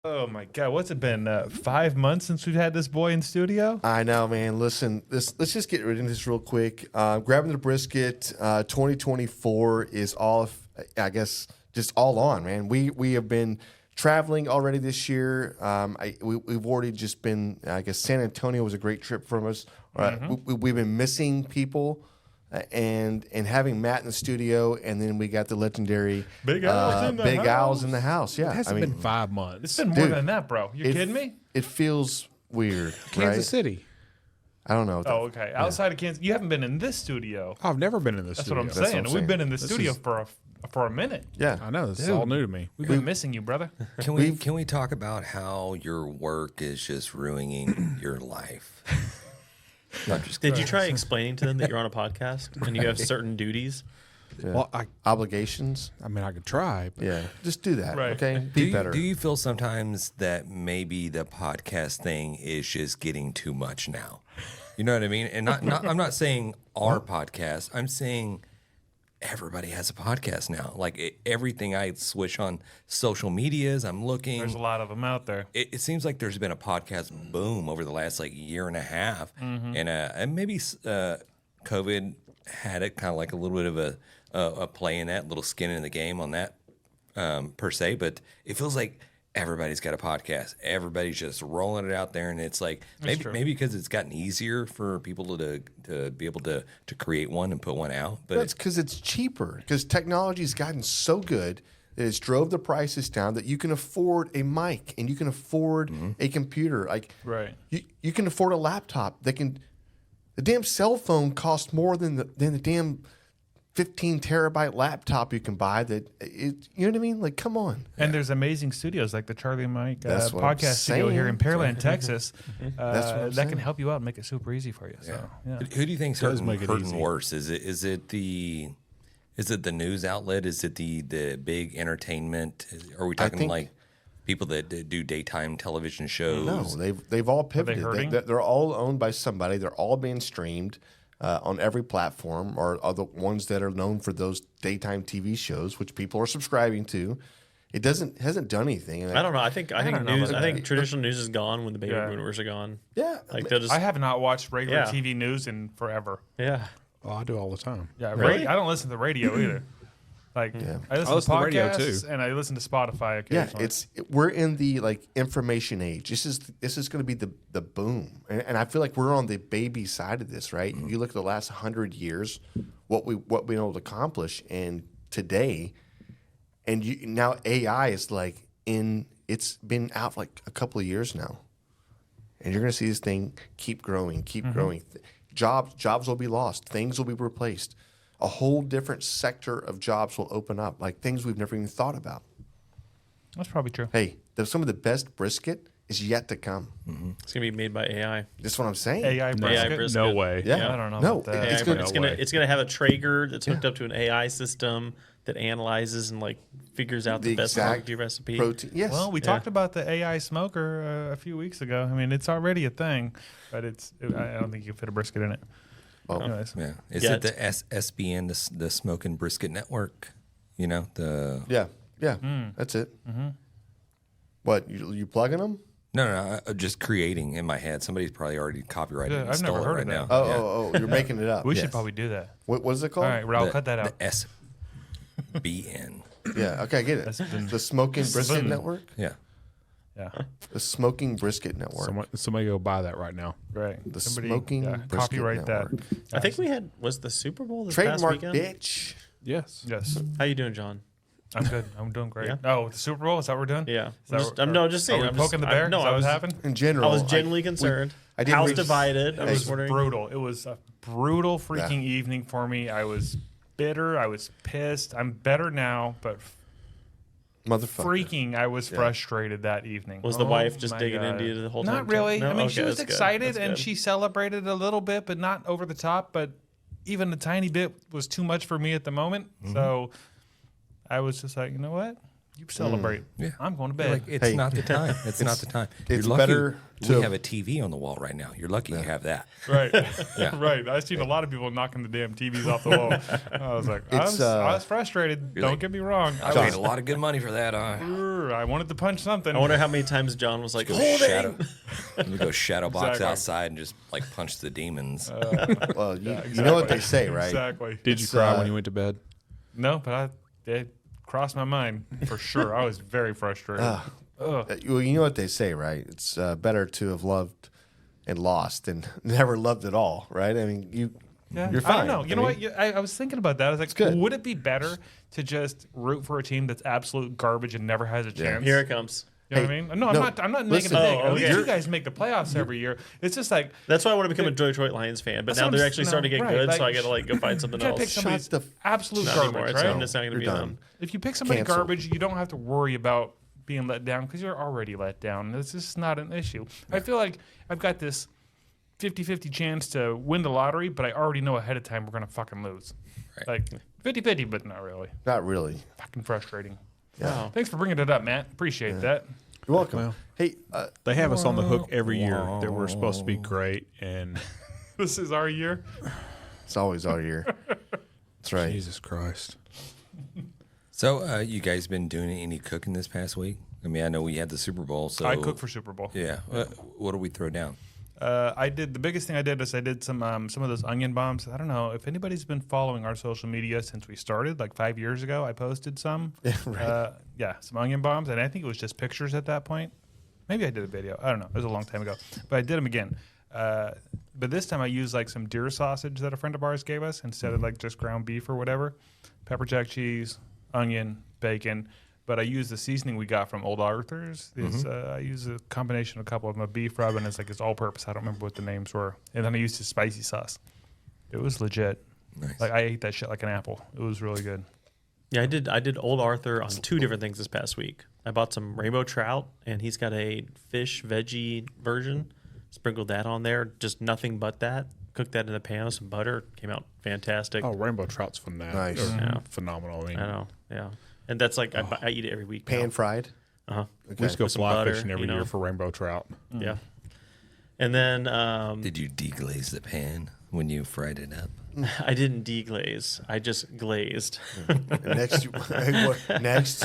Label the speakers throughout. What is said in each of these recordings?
Speaker 1: Oh my God, what's it been? 5 months since we've had this boy in studio?
Speaker 2: I know, man. Listen, let's just get rid of this real quick. Grabbing the brisket, 2024 is all, I guess, just all on, man. We have been traveling already this year. We've already just been, I guess, San Antonio was a great trip for us. We've been missing people. And having Matt in the studio, and then we got the legendary
Speaker 1: Big Owls
Speaker 2: in the house. Yeah,
Speaker 3: It hasn't been 5 months.
Speaker 1: It's been more than that, bro. You kidding me?
Speaker 2: It feels weird.
Speaker 3: Kansas
Speaker 2: right?
Speaker 3: City.
Speaker 2: I don't know.
Speaker 1: Oh, okay. Outside of Kansas, you haven't been in this studio.
Speaker 3: Oh, I've never been in this
Speaker 1: That's
Speaker 3: studio.
Speaker 1: what I'm saying.
Speaker 2: what I'm
Speaker 1: We've been in
Speaker 2: saying.
Speaker 1: the studio for a minute.
Speaker 2: Yeah,
Speaker 3: I know. This is
Speaker 1: Dude.
Speaker 3: all new to me.
Speaker 1: We've been missing you, brother.
Speaker 4: Can we talk about how your work is just ruining your life?
Speaker 5: Did you try explaining to them that you're on a podcast and you have certain duties?
Speaker 2: Yeah.
Speaker 3: Well,
Speaker 2: Obligations.
Speaker 3: I mean, I could try, but
Speaker 2: Yeah, just do that.
Speaker 1: Right.
Speaker 2: Okay, be better.
Speaker 4: Do you feel sometimes that maybe the podcast thing is just getting too much now? You know what I mean? And I'm not saying our podcast. I'm saying everybody has a podcast now. Like everything I switch on social medias, I'm looking.
Speaker 1: There's a lot of them out there.
Speaker 4: It seems like there's been a podcast boom over the last like year and a half, and maybe COVID had it kind of like a little bit of a play in that, little skin in the game on that per se. But it feels like everybody's got a podcast. Everybody's just rolling it out there, and it's like maybe because it's gotten easier for people to be able to create one and put one out. But
Speaker 2: That's because it's cheaper. Because technology's gotten so good that it's drove the prices down that you can afford a mic and you can afford a computer. Like
Speaker 1: Right.
Speaker 2: you can afford a laptop. The damn cell phone costs more than the damn 15 terabyte laptop you can buy. You know what I mean? Like, come on.
Speaker 1: And there's amazing studios like the Charlie and Mike
Speaker 2: That's what I'm
Speaker 1: podcast studio here in
Speaker 2: saying.
Speaker 1: Pearland, Texas.
Speaker 2: That's what I'm
Speaker 1: that
Speaker 2: saying.
Speaker 1: can help you out and make it super easy for you. So, yeah.
Speaker 4: who do you think's
Speaker 3: Does
Speaker 4: hurting,
Speaker 3: make it
Speaker 4: hurting
Speaker 3: easy.
Speaker 4: worse? Is it the news outlet? Is it the big entertainment? Are we talking
Speaker 2: think-
Speaker 4: like people that do daytime television shows?
Speaker 2: No, they've all pivoted.
Speaker 1: hurting?
Speaker 2: They're all owned by somebody. They're all being streamed on every platform, or the ones that are known for those daytime TV shows, which people are subscribing to. It hasn't done anything.
Speaker 5: I don't know. I think
Speaker 1: don't know
Speaker 5: news.
Speaker 1: about
Speaker 5: I think
Speaker 1: that.
Speaker 5: traditional news is gone when the baby
Speaker 1: Yeah.
Speaker 5: boomers are gone.
Speaker 2: Yeah,
Speaker 5: Like they'll just
Speaker 1: I have not watched regular
Speaker 5: Yeah.
Speaker 1: TV news in forever.
Speaker 5: yeah.
Speaker 3: well, I do all the time.
Speaker 1: Yeah,
Speaker 5: Really?
Speaker 1: I don't listen to the radio either. Like I listen
Speaker 3: listen
Speaker 1: to
Speaker 3: to radio,
Speaker 1: podcasts
Speaker 3: too.
Speaker 1: and I listen to Spotify
Speaker 2: yeah.
Speaker 1: occasionally.
Speaker 2: We're in the information age. This is going to be the boom, and I feel like we're on the baby side of this, right? You look at the last 100 years, what we've been able to accomplish, and today, and now AI is like it's been out for like a couple of years now, and you're going to see this thing keep growing, growing. Jobs will be lost, things will be replaced. A whole different sector of jobs will open up, like things we've never even thought about.
Speaker 1: That's probably true.
Speaker 2: Hey, some of the best brisket is yet to come.
Speaker 5: It's gonna be made by AI.
Speaker 2: That's what I'm saying.
Speaker 1: AI brisket.
Speaker 5: brisket.
Speaker 3: No way.
Speaker 2: Yeah.
Speaker 1: I don't know
Speaker 2: No,
Speaker 1: about that.
Speaker 2: it's gonna-
Speaker 5: It's gonna have a Traeger that's hooked up to an AI system that analyzes and like figures out the best
Speaker 2: exact
Speaker 5: barbecue recipe.
Speaker 2: protein. Yes.
Speaker 1: Well, we talked about the AI smoker a few weeks ago. I mean, it's already a thing, but I don't think you can fit a brisket in it.
Speaker 2: Well,
Speaker 1: Anyways.
Speaker 4: Yeah. Is
Speaker 5: Yeah,
Speaker 4: it the SBN, the Smoke and Brisket Network? You know,
Speaker 2: yeah. That's it. Mm-hmm. What you plugging them?
Speaker 4: No, just creating in my head. Somebody's probably already copyrighted
Speaker 1: Yeah,
Speaker 4: and
Speaker 1: I've
Speaker 4: stole
Speaker 1: never
Speaker 4: it
Speaker 1: heard
Speaker 4: right
Speaker 1: of
Speaker 4: now.
Speaker 1: that.
Speaker 2: Oh, you're making it up.
Speaker 1: We
Speaker 4: Yes.
Speaker 1: should probably do that.
Speaker 2: What is it called?
Speaker 1: All right, Raul, cut that out.
Speaker 4: The SBN.
Speaker 2: Yeah. Okay, I get it. The Smoking Brisket Network.
Speaker 4: Yeah.
Speaker 1: Yeah,
Speaker 2: The Smoking Brisket Network.
Speaker 3: Somebody go buy that right now.
Speaker 1: right.
Speaker 2: The
Speaker 1: Somebody,
Speaker 2: Smoking Brisket
Speaker 1: copyright
Speaker 2: Network.
Speaker 1: that.
Speaker 5: I think we had was the Super Bowl this
Speaker 2: Trademark,
Speaker 5: past weekend.
Speaker 2: bitch.
Speaker 3: Yes.
Speaker 1: Yes,
Speaker 5: How you doing, John?
Speaker 1: I'm good. I'm doing great.
Speaker 5: Yeah?
Speaker 1: Oh, the Super Bowl? Is that what we're doing?
Speaker 5: Yeah.
Speaker 1: Is that
Speaker 5: I'm just saying.
Speaker 1: Are we
Speaker 5: I'm
Speaker 1: poking
Speaker 5: just,
Speaker 1: the bear?
Speaker 5: No,
Speaker 1: Is that
Speaker 5: I was
Speaker 1: what happened?
Speaker 2: In general,
Speaker 5: I was genuinely concerned.
Speaker 2: I didn't
Speaker 5: House
Speaker 2: reach-
Speaker 5: divided. I
Speaker 2: Hey,
Speaker 5: was
Speaker 1: It was
Speaker 5: wondering.
Speaker 1: brutal. It was a brutal freaking evening for me. I was bitter. I was pissed. I'm better now, but
Speaker 2: Motherfucker.
Speaker 1: freaking, I was frustrated that evening.
Speaker 5: Was the
Speaker 1: Oh
Speaker 5: wife just
Speaker 1: my
Speaker 5: digging
Speaker 1: God.
Speaker 5: into you the whole time?
Speaker 1: Not really.
Speaker 5: No?
Speaker 1: I mean,
Speaker 5: Okay,
Speaker 1: she was
Speaker 5: that's good.
Speaker 1: excited
Speaker 5: That's
Speaker 1: and
Speaker 5: good.
Speaker 1: she celebrated a little bit, but not over the top. But even a tiny bit was too much for me at the moment. So I was just like, you know what? You celebrate.
Speaker 4: Yeah.
Speaker 1: I'm going to bed.
Speaker 4: Like, it's
Speaker 2: Hey.
Speaker 4: not the time. It's not the time.
Speaker 2: it's
Speaker 4: You're lucky
Speaker 2: better
Speaker 4: we
Speaker 2: to-
Speaker 4: have a TV on the wall right now. You're lucky you have that.
Speaker 1: Right. Right. I've seen a lot of people knocking the damn TVs off the wall. I was like, I was frustrated. Don't
Speaker 4: like,
Speaker 1: get me wrong.
Speaker 4: I paid a lot of good money for that.
Speaker 1: I true. I wanted to punch something.
Speaker 5: I wonder how many times John was like,
Speaker 4: Go
Speaker 5: holding.
Speaker 4: shadow. You go shadow box
Speaker 1: Exactly.
Speaker 4: outside and just like punch the demons.
Speaker 2: Well, you know what they say, right?
Speaker 1: Exactly.
Speaker 3: Did you
Speaker 2: It's,
Speaker 3: cry when you went to bed?
Speaker 1: No, but it crossed my mind for sure. I was very frustrated.
Speaker 2: Well, you know what they say, right? It's better to have loved and lost than never loved at all, right? I mean, you're fine.
Speaker 1: I don't know. You know what? I was thinking about that. I was like,
Speaker 2: good.
Speaker 1: would it be better to just root for a team that's absolute garbage and never has a chance?
Speaker 5: Here it comes.
Speaker 1: You know what I mean? No, I'm not making
Speaker 2: listen.
Speaker 1: a thing.
Speaker 5: Oh,
Speaker 1: At least
Speaker 5: okay.
Speaker 1: you guys make the playoffs every year. It's just like
Speaker 5: That's why I want to become a Detroit Lions fan. But
Speaker 1: That's
Speaker 5: now
Speaker 1: what
Speaker 5: they're
Speaker 1: I'm-
Speaker 5: actually
Speaker 1: no,
Speaker 5: starting to get
Speaker 1: right,
Speaker 5: good, so
Speaker 1: like,
Speaker 5: I got to like go find something
Speaker 1: you gotta pick
Speaker 5: else.
Speaker 1: somebody
Speaker 2: Shut the
Speaker 1: absolute
Speaker 5: Not
Speaker 1: garbage,
Speaker 5: anymore.
Speaker 1: right?
Speaker 5: It's not going to
Speaker 2: You're
Speaker 5: be
Speaker 2: done.
Speaker 5: them.
Speaker 1: If you pick somebody
Speaker 2: Cancel.
Speaker 1: garbage, you don't have to worry about being let down because you're already let down. It's just not an issue. I feel like I've got this 50-50 chance to win the lottery, but I already know ahead of time we're going to fucking lose.
Speaker 4: Right.
Speaker 1: Like 50-50, but not really.
Speaker 2: Not really.
Speaker 1: Fucking frustrating.
Speaker 5: Wow.
Speaker 1: Thanks for bringing it up, Matt. Appreciate that.
Speaker 2: You're welcome.
Speaker 3: Well.
Speaker 2: Hey,
Speaker 3: They have us on the hook every year that we're supposed to be great, and
Speaker 1: This is our year.
Speaker 2: it's always our year. That's right.
Speaker 3: Jesus Christ.
Speaker 4: So, you guys been doing any cooking this past week? I mean, I know we had the Super Bowl, so
Speaker 1: I cook for Super Bowl.
Speaker 4: Yeah. What do we throw down?
Speaker 1: The biggest thing I did is I did some of those onion bombs. I don't know if anybody's been following our social media since we started, like 5 years ago. I posted some, some onion bombs, and I think it was just pictures at that point. Maybe I did a video. I don't know. It was a long time ago, but I did them again. But this time I used like some deer sausage that a friend of ours gave us instead of like just ground beef or whatever. Pepper jack cheese, onion, bacon. But I used the seasoning we got from Old Arthur's. I used a combination of a couple of them, a beef rub, and it's like his all-purpose. I don't remember what the names were. And then I used his spicy sauce. It was legit.
Speaker 4: Nice.
Speaker 1: Like I ate that shit like an apple. It was really good.
Speaker 5: Yeah, I did Old Arthur on 2 different things this past week. I bought some rainbow trout, and he's got a fish veggie version. Sprinkled that on there, just nothing but that. Cooked that in a pan with some butter. Came out fantastic.
Speaker 3: Oh, rainbow trout's phenomenal.
Speaker 2: Nice.
Speaker 5: Yeah.
Speaker 3: Phenomenal. I mean,
Speaker 5: I know, yeah. And that's like I eat it every week.
Speaker 2: Pan fried.
Speaker 5: Uh-huh.
Speaker 3: we used to go
Speaker 5: With some
Speaker 3: fly
Speaker 5: butter,
Speaker 3: fishing every
Speaker 5: you know.
Speaker 3: year for rainbow trout.
Speaker 5: Yeah. And then
Speaker 4: Did you deglaze the pan when you fried it up?
Speaker 5: I didn't deglaze. I just glazed.
Speaker 2: Next,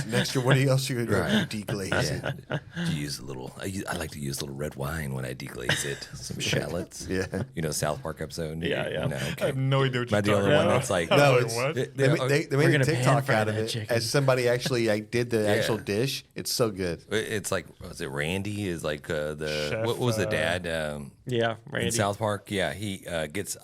Speaker 2: next year, what else are you going to do? Deglaze it.
Speaker 4: Do you use a little? I like to use a little red wine when I deglaze it. Some shallots.
Speaker 2: Yeah.
Speaker 4: You know, South Park episode.
Speaker 5: Yeah, yeah.
Speaker 4: No,
Speaker 1: I
Speaker 4: okay.
Speaker 1: have no idea what
Speaker 4: Am I
Speaker 1: you're
Speaker 4: the
Speaker 1: talking
Speaker 4: only one
Speaker 1: about.
Speaker 4: that's like?
Speaker 2: No,
Speaker 1: Like,
Speaker 2: it's,
Speaker 1: what?
Speaker 2: they
Speaker 5: We're
Speaker 2: made a
Speaker 5: gonna
Speaker 2: TikTok
Speaker 5: pan-fry
Speaker 2: out of
Speaker 5: that
Speaker 2: it
Speaker 5: chicken.
Speaker 2: as somebody actually like did the actual
Speaker 4: Yeah.
Speaker 2: dish. It's so good.
Speaker 4: It's like, was it Randy? Is like the
Speaker 1: Chef,
Speaker 4: what was the dad
Speaker 5: Yeah, Randy.
Speaker 4: in South Park? Yeah, he gets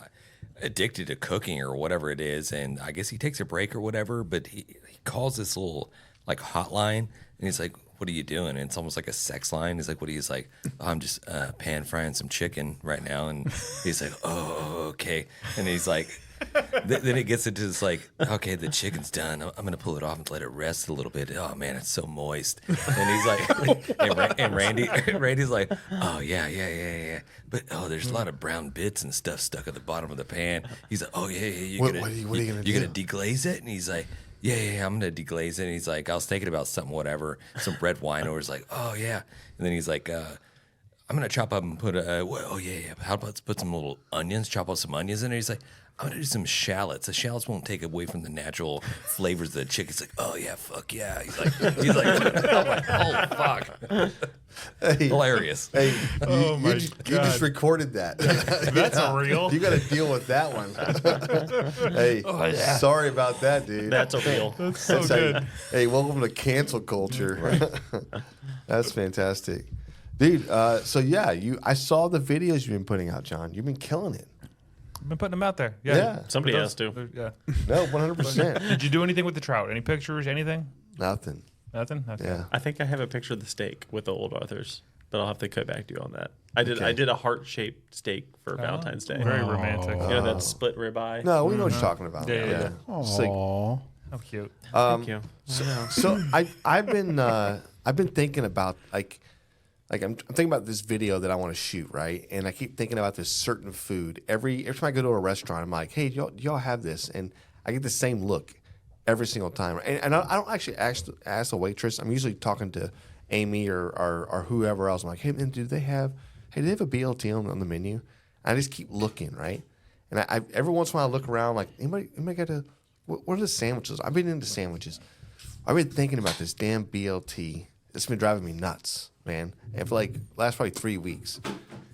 Speaker 4: addicted to cooking or whatever it is, and I guess he takes a break or whatever. But he calls this little like hotline, and he's like, "What are you doing?" And it's almost like a sex line. He's like, "What?" He's like, oh, "I'm just pan frying some chicken right now," and he's like, "Oh, okay," and he's like. Then it gets into this like, okay, the chicken's done. I'm gonna pull it off and let it rest a little bit. Oh man, it's so moist. And he's like, and Randy's like, oh yeah. But there's a lot of brown bits and stuff stuck at the bottom of the pan. He's like, oh yeah.
Speaker 2: What are you gonna
Speaker 4: You're
Speaker 2: do?
Speaker 4: gonna deglaze it? And he's like, yeah, I'm gonna deglaze it. And he's like, I was thinking about something, whatever, some red wine. Or he's like, oh yeah. And then he's like, I'm gonna chop up and put how about put some little onions, chop up some onions in there. He's like, I'm gonna do some shallots. The shallots won't take away from the natural flavors of the chicken. He's like, oh yeah, fuck yeah. He's like, I'm like, oh fuck.
Speaker 2: Hey,
Speaker 4: Hilarious.
Speaker 2: hey,
Speaker 1: Oh, my
Speaker 2: you just
Speaker 1: God.
Speaker 2: recorded that.
Speaker 1: That's a real.
Speaker 2: You got to deal with that one. Hey, sorry about that, dude.
Speaker 5: That's a real.
Speaker 1: That's so
Speaker 2: That's how you-
Speaker 1: good.
Speaker 2: hey, welcome to cancel culture. That's fantastic, dude. So yeah, I saw the videos you've been putting out, John. You've been killing it.
Speaker 1: I've been putting them out there.
Speaker 2: Yeah.
Speaker 5: Somebody
Speaker 1: For
Speaker 5: has to.
Speaker 1: Yeah.
Speaker 2: No, 100%.
Speaker 1: Did you do anything with the trout? Any pictures? Anything?
Speaker 2: Nothing.
Speaker 1: Nothing.
Speaker 2: Yeah.
Speaker 5: I think I have a picture of the steak with the Old Arthurs, but I'll have to cut back to you on that. I did a heart-shaped steak for Valentine's Day.
Speaker 1: Very romantic.
Speaker 5: You know that split ribeye?
Speaker 2: No, we know what you're talking about.
Speaker 1: Yeah.
Speaker 2: It's like,
Speaker 3: Aw.
Speaker 1: How cute.
Speaker 5: Thank you.
Speaker 2: so I've been thinking about like I'm thinking about this video that I want to shoot, right? And I keep thinking about this certain food. Every time I go to a restaurant, I'm like, hey, do y'all have this? And I get the same look every single time. And I don't actually ask the waitress. I'm usually talking to Amy or whoever else. I'm like, hey, man, do they have a BLT on the menu? I just keep looking, right? And I every once in a while I look around like, anybody got what are the sandwiches? I've been into sandwiches. I've been thinking about this damn BLT it's been driving me nuts, man. And for like last probably 3 weeks,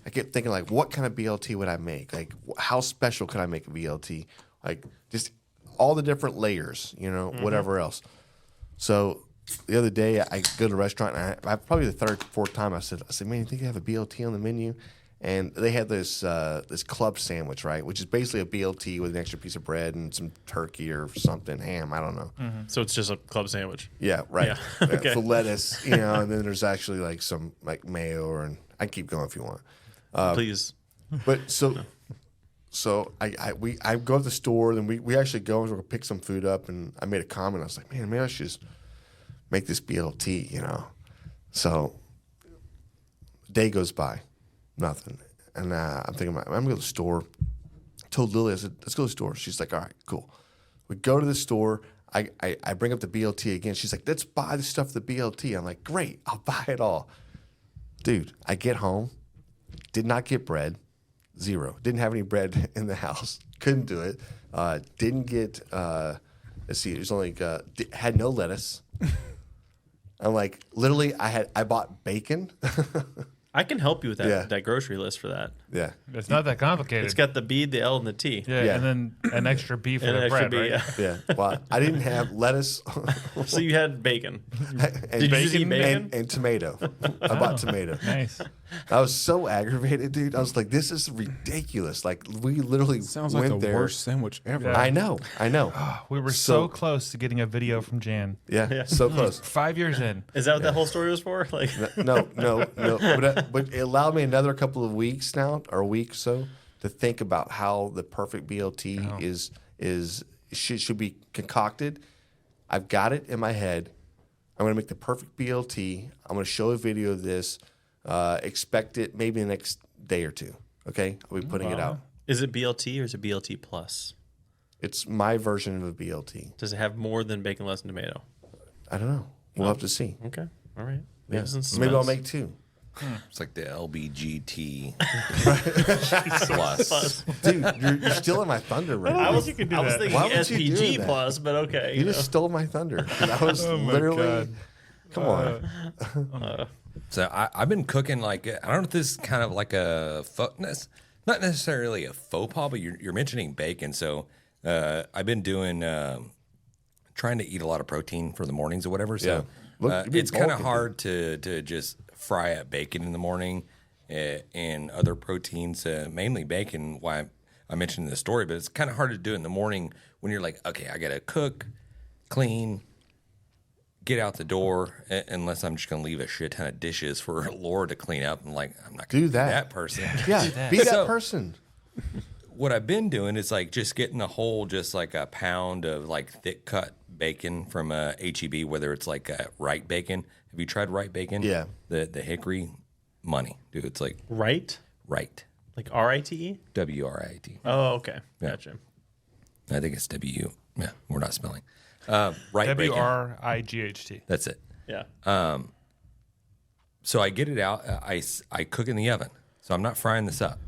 Speaker 2: I kept thinking like, what kind of BLT would I make? Like, how special could I make a BLT? Like, just all the different layers, you know, whatever else. So the other day, I go to a restaurant, and I probably the third, fourth time I said, man, you think you have a BLT on the menu? And they had this this club sandwich, right, which is basically a BLT with an extra piece of bread and some turkey or something, ham, I don't know.
Speaker 5: So it's just a club sandwich.
Speaker 2: Yeah, right.
Speaker 5: Yeah.
Speaker 2: Yeah,
Speaker 5: Okay.
Speaker 2: so lettuce, you know, and then there's actually like some like mayo, and I can keep going if you want.
Speaker 5: Please.
Speaker 2: But so I go to the store, and we actually go and we're gonna pick some food up, and I made a comment. I was like, man, maybe I should just make this BLT, you know. So day goes by, nothing, and I'm thinking, I'm gonna go to the store. I told Lily, I said, let's go to the store. She's like, all right, cool. We go to the store. I bring up the BLT again. She's like, let's buy the stuff for the BLT. I'm like, great, I'll buy it all. Dude, I get home, did not get bread, zero. Didn't have any bread in the house. Couldn't do it. Didn't get, let's see, it was only, had no lettuce. I'm like, literally, I bought bacon.
Speaker 5: I can help you with that
Speaker 2: Yeah.
Speaker 5: that grocery list for that.
Speaker 2: Yeah.
Speaker 1: It's not that complicated.
Speaker 5: It's got the B, the L, and the T.
Speaker 1: yeah,
Speaker 2: Yeah.
Speaker 1: and then an extra B for
Speaker 5: And
Speaker 1: the
Speaker 5: an extra
Speaker 1: bread,
Speaker 5: B,
Speaker 1: right?
Speaker 5: yeah.
Speaker 2: Yeah. Well, I didn't have lettuce.
Speaker 5: So you had bacon.
Speaker 2: and,
Speaker 5: Did you just eat bacon?
Speaker 2: and tomato. I bought tomato.
Speaker 1: Nice.
Speaker 2: I was so aggravated, dude. I was like, this is ridiculous. Like, we literally
Speaker 3: Sounds like
Speaker 2: went
Speaker 3: the
Speaker 2: there.
Speaker 3: worst sandwich ever.
Speaker 1: Yeah.
Speaker 2: I know.
Speaker 1: We were so close to getting a video from Jan.
Speaker 2: Yeah, so close.
Speaker 1: 5 years in.
Speaker 5: Is that what that whole story was for? Like,
Speaker 2: No. But it allowed me another couple of weeks now, or a week or so, to think about how the perfect BLT should be concocted. I've got it in my head. I'm going to make the perfect BLT. I'm going to show a video of this. Expect it maybe the next day or two. Okay, I'll be putting it out.
Speaker 5: is it BLT or is it BLT plus?
Speaker 2: It's my version of a BLT.
Speaker 5: Does it have more than bacon, lettuce, and tomato?
Speaker 2: I don't know. We'll have to see.
Speaker 5: Okay, all right.
Speaker 2: Yeah.
Speaker 5: Leave us in
Speaker 2: Maybe I'll
Speaker 5: suspense.
Speaker 2: make two.
Speaker 4: It's like the LBGT plus.
Speaker 2: Dude, you're stealing my thunder right
Speaker 5: I
Speaker 2: now.
Speaker 5: was,
Speaker 1: You could do
Speaker 5: I was
Speaker 1: that.
Speaker 5: thinking
Speaker 2: Why would you do
Speaker 5: SPG
Speaker 2: that?
Speaker 5: plus, but okay.
Speaker 2: You just stole my thunder. 'Cause I was
Speaker 1: Oh my
Speaker 2: literally.
Speaker 1: God.
Speaker 2: Come on.
Speaker 4: So I've been cooking like, I don't know if this is kind of like a not necessarily a faux pas, but you're mentioning bacon. So I've been doing trying to eat a lot of protein for the mornings or whatever. So
Speaker 2: Yeah. Look, you be
Speaker 4: it's kind of
Speaker 2: bulking,
Speaker 4: hard to just fry up bacon in the morning and other proteins, mainly bacon. Why I mentioned in the story, but it's kind of hard to do it in the morning when you're like, okay, I got to cook, clean, get out the door, unless I'm just going to leave a shit ton of dishes for Laura to clean up. I'm like, I'm not going to
Speaker 2: Do that.
Speaker 4: that person.
Speaker 2: Yeah, be that
Speaker 4: So-
Speaker 2: person.
Speaker 4: What I've been doing is like just getting a whole, just like a pound of like thick cut bacon from HEB, whether it's like Wright bacon. Have you tried Wright bacon?
Speaker 2: Yeah.
Speaker 4: The hickory money, dude. It's like
Speaker 5: Right?
Speaker 4: Wright,
Speaker 5: Like RITE?
Speaker 4: WRIT.
Speaker 5: Oh, okay.
Speaker 4: Yeah.
Speaker 5: Gotcha.
Speaker 4: I think it's W. Yeah, we're not spelling. Wright bacon.
Speaker 1: WRIGHT.
Speaker 4: That's it.
Speaker 5: Yeah.
Speaker 4: So I get it out. I cook in the oven. So I'm not frying this up.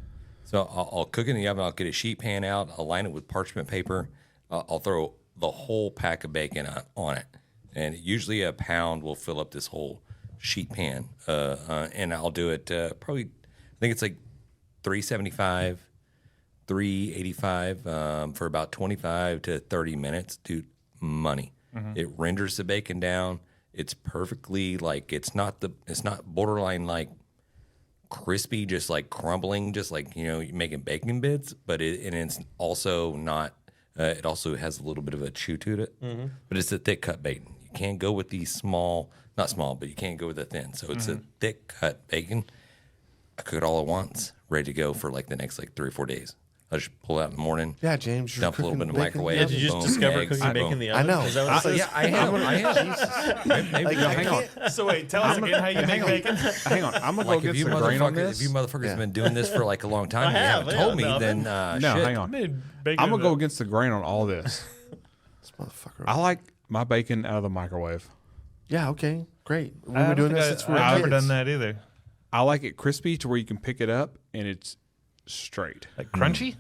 Speaker 4: So I'll cook in the oven. I'll get a sheet pan out. I'll line it with parchment paper. I'll throw the whole pack of bacon on it. And usually a pound will fill up this whole sheet pan. And I'll do it probably, I think it's like $3.75, $3.85 for about 25 to 30 minutes. Dude, money. It renders the bacon down. It's perfectly like, it's not borderline like crispy, just like crumbling, just like, you know, you're making bacon bits, but it's also not, it also has a little bit of a chew to it, but it's a thick cut bacon. You can't go with these not small, but you can't go with the thin. So it's a thick cut bacon. I cook it all at once, ready to go for like the next like 3 or 4 days. I just pull it out in the morning.
Speaker 2: Yeah, James. You're
Speaker 4: Dump a little
Speaker 2: cooking
Speaker 4: bit in the
Speaker 2: bacon
Speaker 4: microwave.
Speaker 5: Yeah, did you just
Speaker 4: Boom,
Speaker 5: discover
Speaker 4: eggs,
Speaker 5: cooking bacon in
Speaker 4: boom.
Speaker 5: the
Speaker 2: I
Speaker 5: oven?
Speaker 2: know.
Speaker 5: Is that what it says?
Speaker 4: Yeah, I have. Maybe
Speaker 2: I
Speaker 4: hang on.
Speaker 1: So wait, tell us again how you make bacon.
Speaker 3: Hang on, I'm gonna
Speaker 4: Like
Speaker 3: go
Speaker 4: if
Speaker 3: get
Speaker 4: you
Speaker 3: some grain on
Speaker 4: motherfuckers, if you
Speaker 3: this.
Speaker 4: motherfuckers
Speaker 2: Yeah.
Speaker 4: have been doing this for like a long time, and you
Speaker 5: have,
Speaker 4: haven't
Speaker 5: yeah,
Speaker 4: told me,
Speaker 5: no.
Speaker 4: then
Speaker 3: No,
Speaker 4: shit.
Speaker 3: hang on.
Speaker 1: Made bacon
Speaker 3: I'm gonna
Speaker 1: in
Speaker 3: go
Speaker 1: the-
Speaker 3: against the grain on all this.
Speaker 2: This motherfucker.
Speaker 3: I like my bacon out of the microwave.
Speaker 2: Yeah, okay. Great. We've
Speaker 1: I
Speaker 2: been
Speaker 1: don't
Speaker 2: doing
Speaker 1: think
Speaker 2: this since we were
Speaker 1: I've never
Speaker 2: kids.
Speaker 1: done that either.
Speaker 3: I like it crispy to where you can pick it up and it's straight.
Speaker 1: Like crunchy?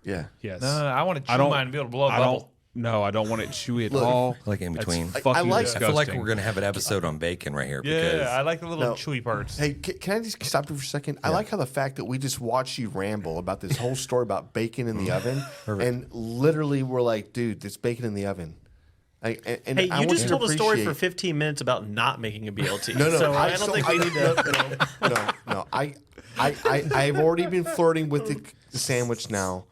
Speaker 2: Yeah.
Speaker 3: Yes.
Speaker 1: No, I want to chew
Speaker 3: I don't-
Speaker 1: mine and be able to blow a
Speaker 3: I
Speaker 1: bubble.
Speaker 3: No, I don't want it chewy at all.
Speaker 4: Like in between.
Speaker 3: Fucking
Speaker 2: I like-
Speaker 4: I feel like
Speaker 3: disgusting.
Speaker 4: we're gonna have an episode on bacon right here.
Speaker 1: Yeah,
Speaker 4: because
Speaker 1: I like the little
Speaker 2: No.
Speaker 1: chewy parts.
Speaker 2: Hey, can I just stop you for a second? I like how the fact that we just watched you ramble about this whole story about bacon in the oven, and literally we're like, dude, it's bacon in the oven. And
Speaker 5: Hey,
Speaker 2: I
Speaker 5: you
Speaker 2: want
Speaker 5: just
Speaker 2: to
Speaker 5: told a story for
Speaker 2: appreciate-
Speaker 5: 15 minutes about not making a BLT.
Speaker 2: No,
Speaker 5: so I don't think we need to.
Speaker 2: No. I've already been flirting with the sandwich now.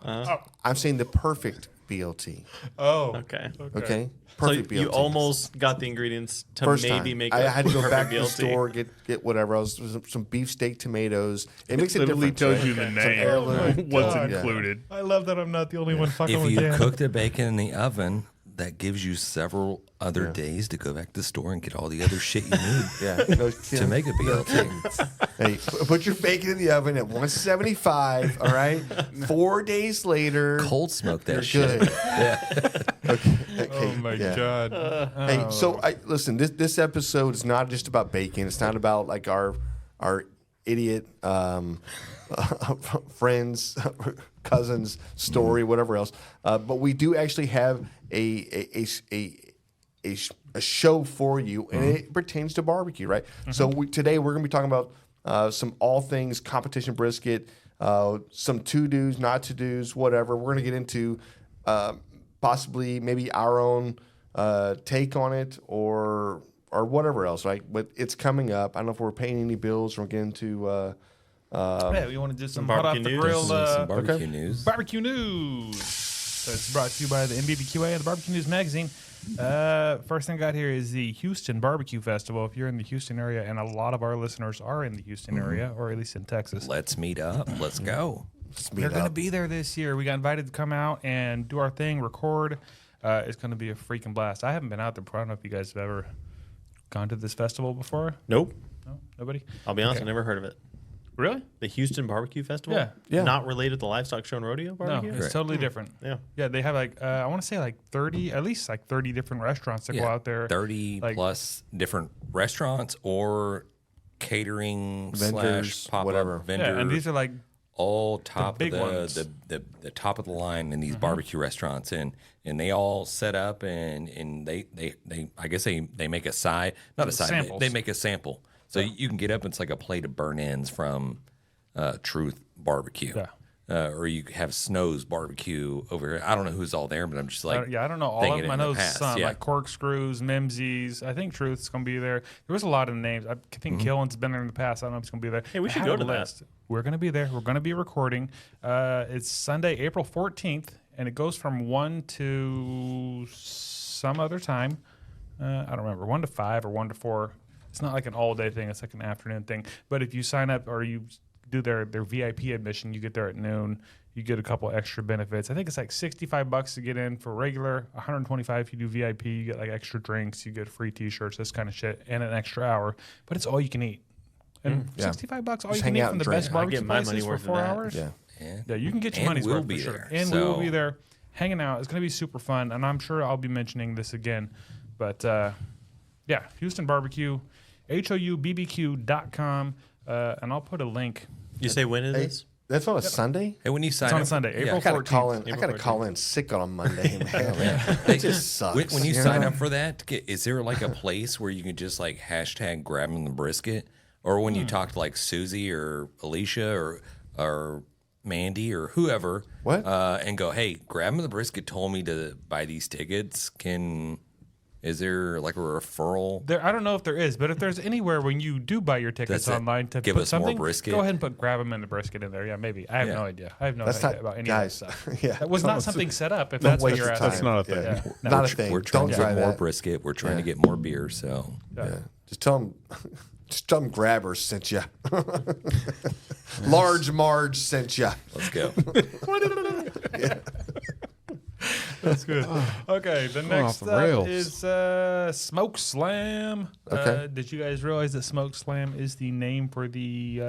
Speaker 2: I'm saying the perfect BLT.
Speaker 1: Oh,
Speaker 5: Okay.
Speaker 2: Okay,
Speaker 5: So
Speaker 2: perfect BLT.
Speaker 5: you almost got the ingredients to
Speaker 2: First
Speaker 5: maybe
Speaker 2: time.
Speaker 5: make.
Speaker 2: I
Speaker 5: a
Speaker 2: had to go
Speaker 5: perfect
Speaker 2: back to the
Speaker 5: BLT.
Speaker 2: store, get whatever else, some beefsteak tomatoes. It makes a
Speaker 3: Literally
Speaker 2: difference.
Speaker 3: tells you
Speaker 2: right?
Speaker 3: the
Speaker 2: Some
Speaker 3: name.
Speaker 2: heirloom.
Speaker 3: What's
Speaker 2: Yeah.
Speaker 3: included.
Speaker 1: I love that I'm not the only one fucking
Speaker 4: if
Speaker 1: with
Speaker 4: you
Speaker 1: Dan.
Speaker 4: cook the bacon in the oven, that gives you several other days to go back to the store and get all the other shit you need
Speaker 2: Yeah, no
Speaker 4: to
Speaker 2: kidding.
Speaker 4: make a BLT.
Speaker 2: Hey, put your bacon in the oven at 175. All right, 4 days later,
Speaker 4: Cold smoke that
Speaker 2: you're
Speaker 4: shit.
Speaker 2: good. Okay.
Speaker 1: Oh my
Speaker 2: yeah.
Speaker 1: god.
Speaker 2: Hey, so listen. This episode is not just about bacon. It's not about like our idiot friends, cousins story, whatever else. But we do actually have a show for you, and it pertains to barbecue, right? So today we're going to be talking about some all things competition brisket, some to dos, not to dos, whatever. We're going to get into possibly maybe our own take on it or whatever else, right? But it's coming up. I don't know if we're paying any bills or getting to.
Speaker 1: Yeah, we want to do some hot off
Speaker 5: barbecue
Speaker 1: the
Speaker 5: news.
Speaker 1: grill
Speaker 4: Some barbecue news.
Speaker 1: barbecue news. So it's brought to you by the NBBQA and the Barbecue News magazine. First thing I got here is the Houston Barbecue Festival. If you're in the Houston area, and a lot of our listeners are in the Houston area, or at least in Texas,
Speaker 4: Let's meet up. Let's go.
Speaker 1: they're going to be there this year. We got invited to come out and do our thing, record. It's going to be a freaking blast. I haven't been out there, but I don't know if you guys have ever gone to this festival before.
Speaker 5: Nope.
Speaker 1: No, nobody.
Speaker 5: I'll be honest. I never heard of it.
Speaker 1: Really?
Speaker 5: The Houston Barbecue Festival.
Speaker 2: Yeah.
Speaker 5: Not related to Livestock Show and Rodeo
Speaker 1: No,
Speaker 5: barbecue.
Speaker 1: it's
Speaker 4: Correct.
Speaker 1: totally different.
Speaker 5: Yeah.
Speaker 1: Yeah, they have like I want to say like 30, at least like 30 different restaurants that go out there.
Speaker 4: 30
Speaker 1: like-
Speaker 4: plus different restaurants or catering
Speaker 2: Vendors,
Speaker 4: / pop-up
Speaker 2: whatever.
Speaker 4: vendor.
Speaker 1: Yeah, and these are like
Speaker 4: all top
Speaker 1: big
Speaker 4: of
Speaker 1: ones.
Speaker 4: the top of the line in these barbecue restaurants, and they all set up and they I guess they make a side, not a side,
Speaker 1: Samples.
Speaker 4: they make a sample, so you can get up. It's like a plate of burnt ends from Truth Barbecue.
Speaker 1: Yeah.
Speaker 4: Or you have Snow's Barbecue over here. I don't know who's all there, but I'm just like,
Speaker 1: yeah, I don't know all
Speaker 4: thinking
Speaker 1: of them. I
Speaker 4: in the
Speaker 1: know
Speaker 4: past,
Speaker 1: some
Speaker 4: yeah.
Speaker 1: like Corkscrews, Mimsy's. I think Truth's gonna be there. There was a lot of names. I think Killen's been there in the past. I don't know if it's gonna be there.
Speaker 5: Hey, we
Speaker 1: I
Speaker 5: should
Speaker 1: had
Speaker 5: go
Speaker 1: a
Speaker 5: to that.
Speaker 1: list. We're gonna be there. We're gonna be recording. It's Sunday, April 14th, and it goes from 1 to some other time. I don't remember, 1 to 5 or 1 to 4. It's not like an all day thing. It's like an afternoon thing. But if you sign up or you do their VIP admission, you get there at noon. You get a couple extra benefits. I think it's like $65 to get in for regular, $125 if you do VIP. You get like extra drinks, you get free T-shirts, this kind of shit, and an extra hour. But it's all you can eat. And
Speaker 2: Yeah.
Speaker 1: $65, all
Speaker 2: Just
Speaker 1: you can
Speaker 2: hang
Speaker 1: eat
Speaker 2: out
Speaker 1: from
Speaker 2: and
Speaker 1: the
Speaker 2: drink.
Speaker 1: best
Speaker 2: I
Speaker 1: barbecue
Speaker 5: get my money
Speaker 1: places for
Speaker 5: worth in
Speaker 1: 4
Speaker 5: that.
Speaker 1: hours.
Speaker 2: Yeah.
Speaker 1: Yeah, you can get your
Speaker 4: And
Speaker 1: money's
Speaker 4: we'll
Speaker 1: worth
Speaker 4: be
Speaker 1: for sure.
Speaker 4: there,
Speaker 1: And we will
Speaker 4: so-
Speaker 1: be there hanging out. It's going to be super fun, and I'm sure I'll be mentioning this again. But yeah, Houston Barbecue, HOUBBQ.com, and I'll put a link.
Speaker 5: You say when it
Speaker 2: Hey,
Speaker 5: is?
Speaker 2: that's on a Sunday.
Speaker 4: Hey, when you sign
Speaker 1: It's on
Speaker 4: up,
Speaker 1: Sunday,
Speaker 4: yeah.
Speaker 1: April
Speaker 2: I gotta
Speaker 1: 14th.
Speaker 2: call in. I
Speaker 5: April
Speaker 2: gotta
Speaker 5: 14th.
Speaker 2: call in sick on a Monday, man.
Speaker 4: It
Speaker 2: just sucks,
Speaker 4: When you
Speaker 2: you
Speaker 4: sign
Speaker 2: know?
Speaker 4: up for that, is there like a place where you can just like hashtag grabbing the brisket? Or when you talk to like Susie or Alicia or Mandy or whoever,
Speaker 2: What?
Speaker 4: And go, hey, grabbing the brisket told me to buy these tickets. Is there like a referral?
Speaker 1: There, I don't know if there is, but if there's anywhere when you do buy your tickets
Speaker 4: Does it
Speaker 1: online to
Speaker 4: give
Speaker 1: put
Speaker 4: us more
Speaker 1: something,
Speaker 4: brisket?
Speaker 1: go ahead and grab them in the brisket in there. Yeah, maybe. I have
Speaker 4: Yeah.
Speaker 1: no idea. I have no
Speaker 2: That's
Speaker 1: idea
Speaker 2: not,
Speaker 1: about any
Speaker 2: guys.
Speaker 1: of that stuff.
Speaker 2: Yeah,
Speaker 1: That was
Speaker 2: don't-
Speaker 1: not something set up. If
Speaker 2: don't
Speaker 1: that's what
Speaker 2: waste
Speaker 1: you're
Speaker 2: your
Speaker 1: asking.
Speaker 3: That's not a thing.
Speaker 1: Yeah. No.
Speaker 2: Not a thing.
Speaker 4: We're trying
Speaker 2: Don't
Speaker 4: to
Speaker 2: try
Speaker 4: get more
Speaker 2: that.
Speaker 4: brisket. We're trying to get more beer. So
Speaker 2: Yeah. Just tell them. Just tell them Grabbers sent you. Large Marge sent you.
Speaker 4: let's go.
Speaker 1: That's good. Okay, the
Speaker 3: off
Speaker 1: next
Speaker 3: the
Speaker 1: up
Speaker 3: rails.
Speaker 1: is Smoke Slam.
Speaker 2: Okay.
Speaker 1: Did you guys realize that Smoke Slam is the name for the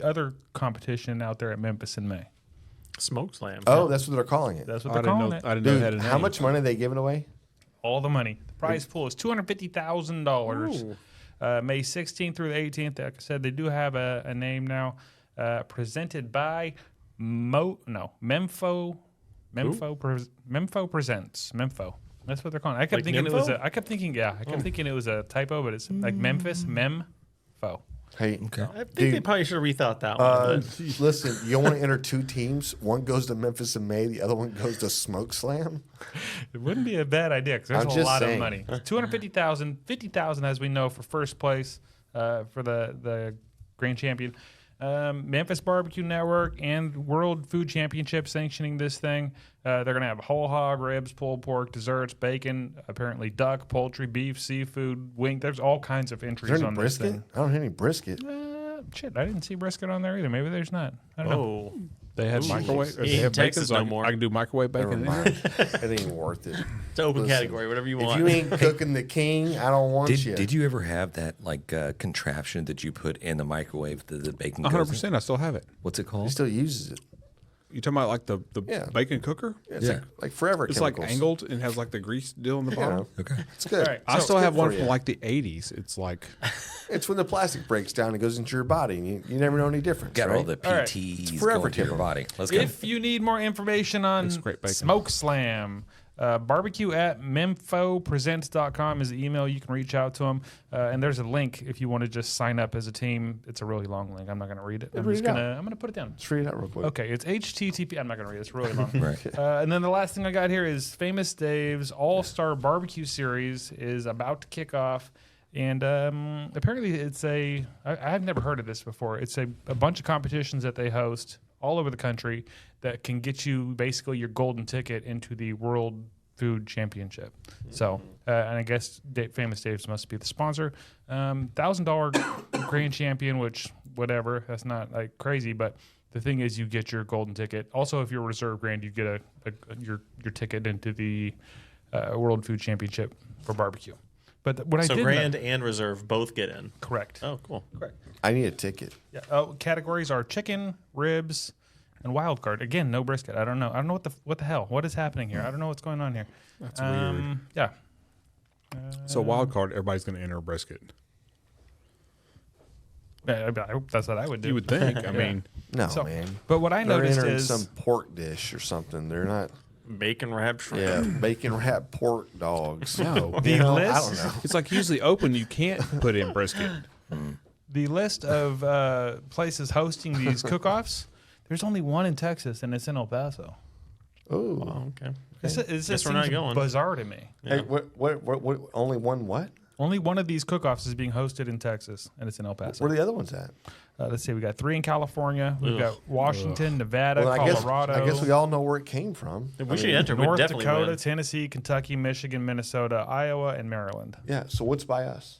Speaker 1: other competition out there at Memphis in May?
Speaker 5: Smoke Slam.
Speaker 2: Oh, that's what they're calling it.
Speaker 1: That's what
Speaker 3: I
Speaker 1: they're
Speaker 3: didn't
Speaker 1: calling
Speaker 3: know.
Speaker 1: it.
Speaker 3: I didn't know it had a
Speaker 2: Dude,
Speaker 3: name.
Speaker 2: how much money are they giving away?
Speaker 1: All the money. The prize pool is $250,000. May 16th through the 18th. Like I said, they do have a name now. Presented by Memfo Memfo presents Memfo. That's what they're calling it. I kept
Speaker 5: Like
Speaker 1: thinking
Speaker 5: Nympho?
Speaker 1: I kept thinking it was a typo, but it's like Memphis Memfo.
Speaker 2: Hey,
Speaker 5: I think they probably should have rethought that one. but-
Speaker 2: listen, you want to enter 2 teams? One goes to Memphis in May, the other one goes to Smoke Slam.
Speaker 1: It wouldn't be a bad idea because there's
Speaker 2: I'm
Speaker 1: a
Speaker 2: just
Speaker 1: lot
Speaker 2: saying.
Speaker 1: of money. 250,000, 50,000 as we know for first place for the grand champion. Memphis Barbecue Network and World Food Championship sanctioning this thing. They're going to have whole hog, ribs, pulled pork, desserts, bacon, apparently duck, poultry, beef, seafood, wing. There's all kinds of
Speaker 2: Is
Speaker 1: entries
Speaker 2: there any
Speaker 1: on this
Speaker 2: brisket?
Speaker 1: thing.
Speaker 2: I don't have any brisket.
Speaker 1: Shit, I didn't see brisket on there either. Maybe there's not. I don't know.
Speaker 5: Oh,
Speaker 3: They had microwave.
Speaker 5: He
Speaker 3: They
Speaker 5: ain't
Speaker 3: have
Speaker 5: Texas
Speaker 3: bacon, so
Speaker 5: no more.
Speaker 3: I can do microwave
Speaker 2: Never
Speaker 3: bacon.
Speaker 2: mind. It ain't worth it.
Speaker 5: it's an open
Speaker 2: Listen,
Speaker 5: category. Whatever you
Speaker 2: If
Speaker 5: want.
Speaker 2: you ain't cooking the king, I don't want you.
Speaker 4: Did you ever have that like contraption that you put in the microwave that the bacon goes in?
Speaker 3: 100%. I still have it.
Speaker 4: What's it
Speaker 2: He
Speaker 4: called?
Speaker 2: still uses it.
Speaker 3: You talking about like the
Speaker 2: Yeah.
Speaker 3: bacon cooker?
Speaker 2: It's
Speaker 4: Yeah.
Speaker 2: like forever
Speaker 3: It's
Speaker 2: chemicals.
Speaker 3: like angled and has like the grease deal in the
Speaker 2: You
Speaker 3: bottom.
Speaker 2: know,
Speaker 4: Okay.
Speaker 2: it's good.
Speaker 1: All right.
Speaker 3: I
Speaker 1: So
Speaker 3: still
Speaker 2: it's
Speaker 3: have
Speaker 2: good
Speaker 3: one
Speaker 2: for
Speaker 3: from
Speaker 2: you.
Speaker 3: like the 80s. It's like
Speaker 2: It's when the plastic breaks down and goes into your body, and you never know any difference.
Speaker 4: Got
Speaker 2: right?
Speaker 4: all the
Speaker 1: All right.
Speaker 4: PTs
Speaker 2: forever
Speaker 4: going to your
Speaker 2: chemical.
Speaker 4: body. Let's go.
Speaker 1: If you need more information on
Speaker 3: It's great bacon.
Speaker 1: Smoke Slam, barbecue at memfopresents.com is the email. You can reach out to them. And there's a link if you want to just sign up as a team. It's a really long link. I'm not going to read it. I'm
Speaker 2: read
Speaker 1: just
Speaker 2: it out.
Speaker 1: I'm gonna put it down.
Speaker 2: Let's read it out real quick.
Speaker 1: Okay, it's HTTP. I'm not going to read it. It's really long.
Speaker 4: Right.
Speaker 1: And then the last thing I got here is Famous Dave's All-Star Barbecue Series is about to kick off. And apparently it's I've never heard of this before. It's a bunch of competitions that they host all over the country that can get you basically your golden ticket into the World Food Championship. So, and I guess Famous Dave's must be the sponsor. $1,000 grand champion, which whatever, that's not like crazy, but the thing is you get your golden ticket. Also, if you're a reserve grand, you get your ticket into the World Food Championship for barbecue. But what I
Speaker 5: so
Speaker 1: did
Speaker 5: grand and reserve both get in.
Speaker 1: correct.
Speaker 5: Oh, cool.
Speaker 1: Correct.
Speaker 2: I need a ticket.
Speaker 1: Yeah. Oh, categories are chicken, ribs, and wild card. Again, no brisket. I don't know. I don't know what the hell. What is happening here? I don't know what's going on here.
Speaker 3: That's weird.
Speaker 1: Yeah.
Speaker 3: So wild card, everybody's going to enter a brisket.
Speaker 1: That's what I would do.
Speaker 3: You would think. I mean,
Speaker 2: No,
Speaker 1: So,
Speaker 2: man.
Speaker 1: but what I
Speaker 2: They're
Speaker 1: noticed
Speaker 2: entering
Speaker 1: is
Speaker 2: some pork dish or something. They're not.
Speaker 5: Bacon wrapped shrimp.
Speaker 2: Yeah, bacon wrap pork dogs.
Speaker 3: no.
Speaker 1: the
Speaker 2: You know,
Speaker 1: list.
Speaker 2: I don't know.
Speaker 3: It's like usually open. You can't put in brisket.
Speaker 1: The list of places hosting these cook-offs. There's only one in Texas, and it's in El Paso.
Speaker 2: Oh,
Speaker 5: Oh, okay.
Speaker 1: It
Speaker 5: Guess
Speaker 1: just
Speaker 5: we're not
Speaker 1: seems
Speaker 5: going.
Speaker 1: bizarre to me.
Speaker 2: hey, what? Only one what?
Speaker 1: Only one of these cook-offs is being hosted in Texas, and it's in El Paso.
Speaker 2: Where are the other ones at?
Speaker 1: Let's see. We got 3 in California. We've
Speaker 5: Ugh.
Speaker 1: got Washington, Nevada,
Speaker 2: Well,
Speaker 1: Colorado.
Speaker 2: I guess we all know where it came from.
Speaker 5: If we should enter. We'd
Speaker 1: North
Speaker 5: definitely
Speaker 1: Dakota,
Speaker 5: win.
Speaker 1: Tennessee, Kentucky, Michigan, Minnesota, Iowa, and Maryland.
Speaker 2: Yeah. So what's by us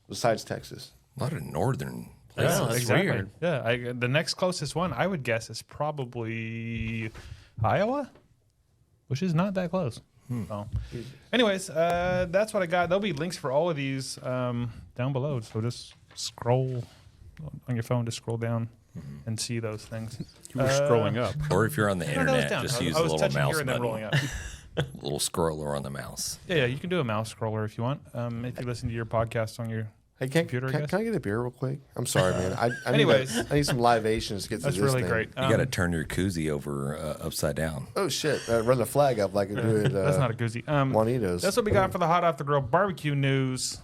Speaker 2: besides Texas?
Speaker 4: A lot of northern places.
Speaker 5: Yeah, that's weird.
Speaker 1: Yeah, the next closest one I would guess is probably Iowa, which is not that close. So, anyways, that's what I got. There'll be links for all of these down below. So just scroll on your phone, just scroll down and see those things.
Speaker 3: You were scrolling up.
Speaker 4: Or if you're on the
Speaker 1: No, that was
Speaker 4: internet,
Speaker 1: down.
Speaker 4: just
Speaker 1: I
Speaker 4: use
Speaker 1: was
Speaker 4: the little
Speaker 1: touching
Speaker 4: mouse
Speaker 1: here and then rolling
Speaker 4: button.
Speaker 1: up.
Speaker 4: Little scroller on the mouse.
Speaker 1: Yeah, you can do a mouse scroller if you want. If you listen to your podcast on your
Speaker 2: Hey, can
Speaker 1: computer, I
Speaker 2: can
Speaker 1: guess.
Speaker 2: I get a beer real quick? I'm sorry, man. I
Speaker 1: Anyways.
Speaker 2: need some libations to get through
Speaker 1: That's
Speaker 2: this
Speaker 1: really
Speaker 2: thing.
Speaker 1: great.
Speaker 4: You got to turn your koozie over upside down.
Speaker 2: Oh shit! Run the flag up like I do at
Speaker 1: That's not a goozy.
Speaker 2: Juanito's.
Speaker 1: That's what we got for the hot off the grill barbecue news.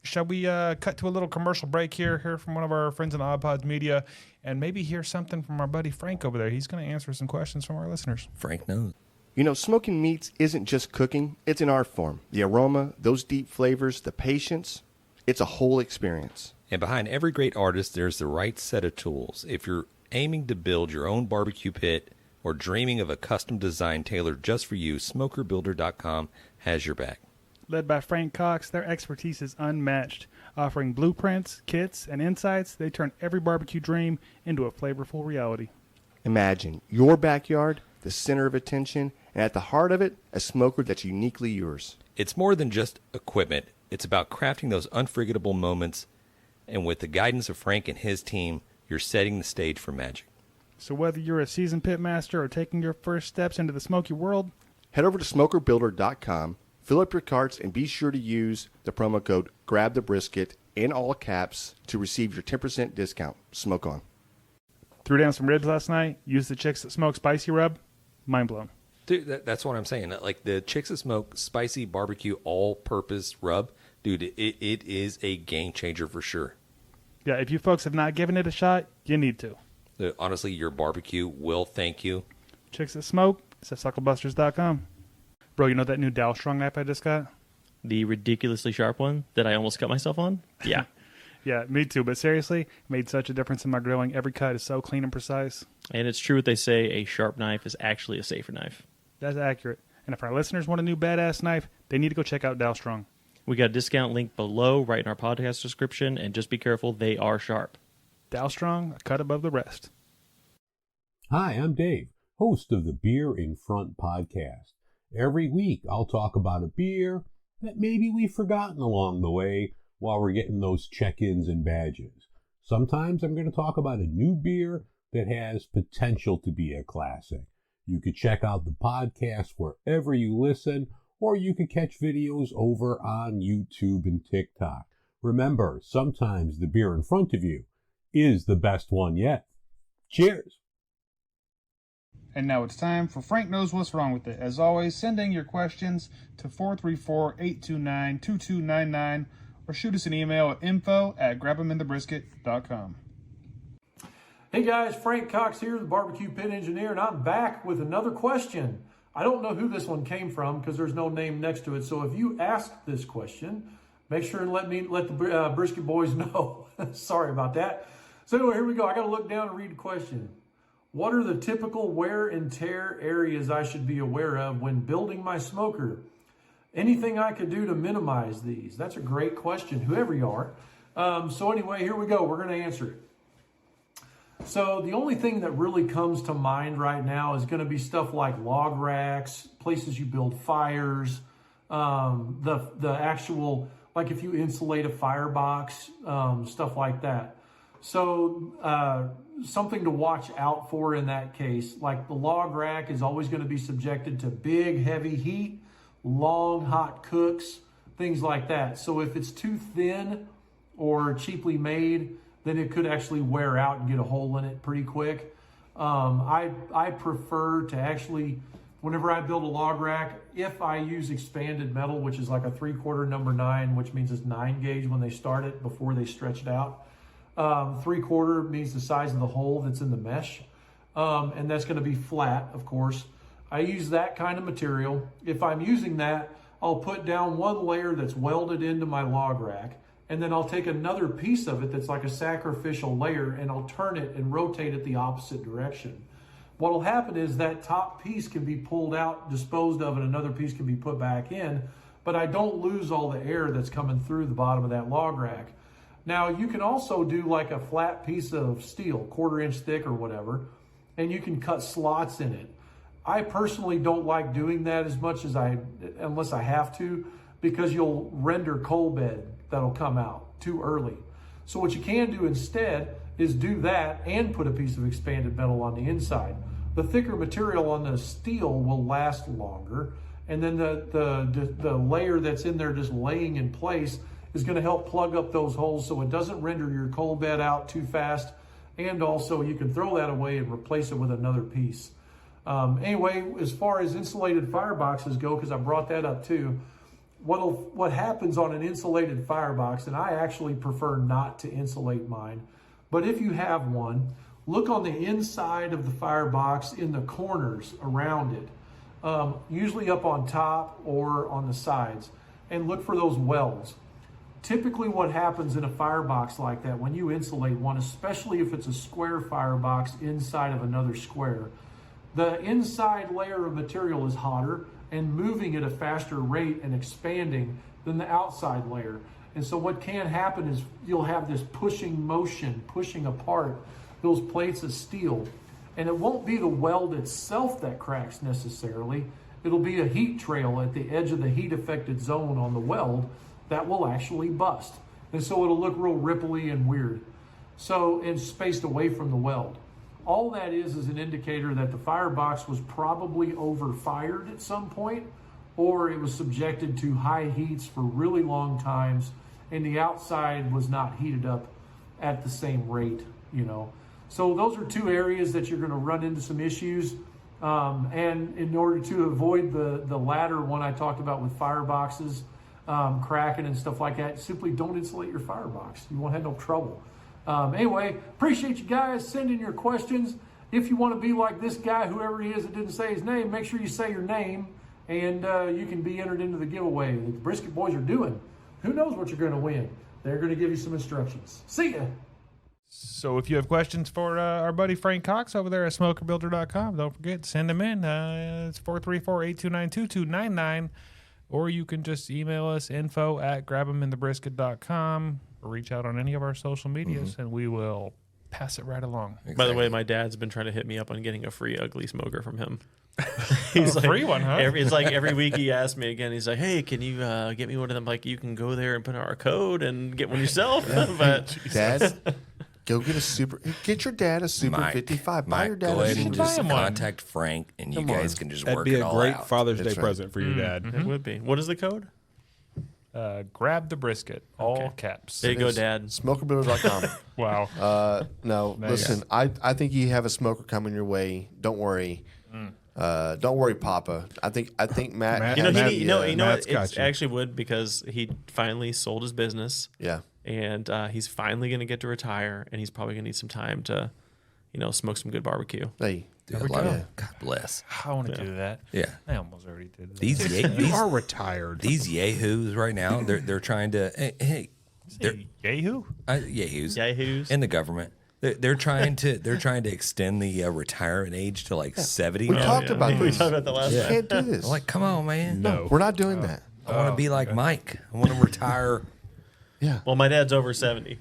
Speaker 1: Shall we cut to a little commercial break here? Hear from one of our friends in Oddpods Media, and maybe hear something from our buddy Frank over there. He's going to answer some questions from our listeners.
Speaker 4: Frank knows.
Speaker 6: You know, smoking meats isn't just cooking, it's an art form. The aroma, those deep flavors, the patience, it's a whole experience.
Speaker 4: And behind every great artist, there's the right set of tools. If you're aiming to build your own barbecue pit or dreaming of a custom design tailored just for you, SmokerBuilder.com has your back.
Speaker 7: Led by Frank Cox, their expertise is unmatched. Offering blueprints, kits, and insights, they turn every barbecue dream into a flavorful reality.
Speaker 6: Imagine your backyard, the center of attention, and at the heart of it, a smoker that's uniquely yours.
Speaker 4: It's more than just equipment. It's about crafting those unforgettable moments. And with the guidance of Frank and his team, you're setting the stage for magic.
Speaker 7: So whether you're a seasoned pit master or taking your first steps into the smoky world,
Speaker 6: Head over to SmokerBuilder.com, fill up your carts, and be sure to use the promo code GRABTHEBRISKET in all caps to receive your 10% discount. Smoke on.
Speaker 7: threw down some ribs last night, used the Chicks That Smoke Spicy Rub. Mind blown.
Speaker 4: Dude, that's what I'm saying. Like the Chicks That Smoke Spicy Barbecue All-Purpose Rub, dude, it is a game changer for sure.
Speaker 7: Yeah, if you folks have not given it a shot, you need to.
Speaker 4: Honestly, your barbecue will thank you.
Speaker 7: Chicks That Smoke, it's at SUCKLEBUSTERS.com. Bro, you know that new Dow Strong knife I just got?
Speaker 5: The ridiculously sharp one that I almost cut myself on? Yeah.
Speaker 7: Yeah, me too. But seriously, it made such a difference in my grilling. Every cut is so clean and precise.
Speaker 5: And it's true what they say, a sharp knife is actually a safer knife.
Speaker 7: That's accurate. And if our listeners want a new badass knife, they need to go check out Dow Strong.
Speaker 5: We got a discount link below right in our podcast description, and just be careful, they are sharp.
Speaker 7: Dow Strong, a cut above the rest.
Speaker 8: Hi, I'm Dave, host of the Beer in Front podcast. Every week I'll talk about a beer that maybe we've forgotten along the way while we're getting those check-ins and badges. Sometimes I'm going to talk about a new beer that has potential to be a classic. You could check out the podcast wherever you listen, or you could catch videos over on YouTube and TikTok. Remember, sometimes the beer in front of you is the best one yet. Cheers!
Speaker 7: And now it's time for Frank Knows What's Wrong With It. As always, send in your questions to 434-829-2299 or shoot us an email at info@grabtheminthebrisket.com.
Speaker 9: Hey guys, Frank Cox here, the barbecue pit engineer, and I'm back with another question. I don't know who this one came from because there's no name next to it. So if you asked this question, make sure and let the brisket boys know. Sorry about that. So anyway, here we go. I got to look down and read the question. What are the typical wear and tear areas I should be aware of when building my smoker? Anything I could do to minimize these? That's a great question, whoever you are. So anyway, here we go. We're going to answer it. So the only thing that really comes to mind right now is going to be stuff like log racks, places you build fires, the actual, like if you insulate a firebox, stuff like that. So something to watch out for in that case, like the log rack is always going to be subjected to big, heavy heat, long, hot cooks, things like that. So if it's too thin or cheaply made, then it could actually wear out and get a hole in it pretty quick. I prefer to actually, whenever I build a log rack, if I use expanded metal, which is like a 3/4 number 9, which means it's 9 gauge when they start it before they stretch it out. 3/4 means the size of the hole that's in the mesh. And that's gonna be flat, of course. I use that kind of material. If I'm using that, I'll put down one layer that's welded into my log rack, and then I'll take another piece of it that's like a sacrificial layer, and I'll turn it and rotate it the opposite direction. What will happen is that top piece can be pulled out, disposed of, and another piece can be put back in, but I don't lose all the air that's coming through the bottom of that log rack. Now, you can also do like a flat piece of steel, 1/4 inch thick or whatever, and you can cut slots in it. I personally don't like doing that as much as unless I have to, because you'll render coal bed that'll come out too early. So what you can do instead is do that and put a piece of expanded metal on the inside. The thicker material on the steel will last longer, and then the layer that's in there just laying in place is going to help plug up those holes so it doesn't render your coal bed out too fast, and also you can throw that away and replace it with another piece. Anyway, as far as insulated fireboxes go, because I brought that up too, what happens on an insulated firebox, and I actually prefer not to insulate mine, but if you have one, look on the inside of the firebox in the corners around it, usually up on top or on the sides, and look for those welds. Typically what happens in a firebox like that, when you insulate one, especially if it's a square firebox inside of another square, the inside layer of material is hotter and moving at a faster rate and expanding than the outside layer. And so what can happen is you'll have this pushing motion, pushing apart those plates of steel. And it won't be the weld itself that cracks necessarily. It'll be a heat trail at the edge of the heat affected zone on the weld that will actually bust. And so it'll look real ripply and weird. So it's spaced away from the weld. All that is an indicator that the firebox was probably overfired at some point, or it was subjected to high heats for really long times, and the outside was not heated up at the same rate, you know. So those are two areas that you're going to run into some issues. And in order to avoid the latter one I talked about with fireboxes cracking and stuff like that, simply don't insulate your firebox. You won't have no trouble. Anyway, appreciate you guys sending your questions. If you want to be like this guy, whoever he is that didn't say his name, make sure you say your name, and you can be entered into the giveaway that the Brisket Boys are doing. Who knows what you're going to win? They're going to give you some instructions. See ya.
Speaker 1: So if you have questions for our buddy Frank Cox over there at smokerbuilder.com, don't forget to send them in. It's 434-829-2299. Or you can just email us info@grabtheminthebrisket.com or reach out on any of our social medias, and we will pass it right along.
Speaker 4: Exactly.
Speaker 5: By the way, my dad's been trying to hit me up on getting a free ugly smoker from him. He's like,
Speaker 1: free one, huh?
Speaker 5: It's like every week he asks me again. He's like, "Hey, can you get me one of them? Like, you can go there and put our code and get one yourself." But
Speaker 2: Dad, go get your dad a Super 55. Buy your dad
Speaker 4: go
Speaker 2: a
Speaker 4: ahead and
Speaker 2: Super
Speaker 4: just
Speaker 1: 55.
Speaker 4: contact Frank, and you guys can just
Speaker 3: That'd
Speaker 4: work
Speaker 3: be
Speaker 4: it
Speaker 3: a
Speaker 4: all
Speaker 3: great
Speaker 4: out.
Speaker 3: Father's
Speaker 2: That's
Speaker 3: Day
Speaker 2: right.
Speaker 3: present for your dad.
Speaker 5: it would be. What is the code?
Speaker 1: Grab the brisket, all caps.
Speaker 5: There you go, Dad.
Speaker 2: Smokerbuilder.com.
Speaker 1: Wow.
Speaker 2: No, listen, I think you have a smoker coming your way. Don't worry. Don't worry, Papa. I think Matt.
Speaker 5: You know,
Speaker 3: Matt-
Speaker 5: you know
Speaker 3: Matt's
Speaker 5: what?
Speaker 3: got
Speaker 5: It
Speaker 3: you.
Speaker 5: actually would, because he finally sold his business.
Speaker 2: Yeah.
Speaker 5: And he's finally going to get to retire, and he's probably going to need some time to, smoke some good barbecue.
Speaker 2: Hey,
Speaker 4: Dude,
Speaker 1: we go.
Speaker 4: God bless.
Speaker 1: I want to do that.
Speaker 4: Yeah.
Speaker 1: I almost already did that.
Speaker 3: You are retired.
Speaker 4: These yahoos right now, they're trying to they're
Speaker 1: Yahoo?
Speaker 4: yahoos
Speaker 5: Yahoos.
Speaker 4: in the government. They're trying to extend the retirement age to like 70.
Speaker 2: we talked about
Speaker 5: We
Speaker 2: this.
Speaker 5: talked about that last
Speaker 2: You
Speaker 5: time.
Speaker 2: can't do this.
Speaker 4: I'm like, come on, man.
Speaker 3: No.
Speaker 2: We're not doing that.
Speaker 4: I want to be like Mike. I want to retire.
Speaker 2: Yeah.
Speaker 5: Well, my dad's over 70.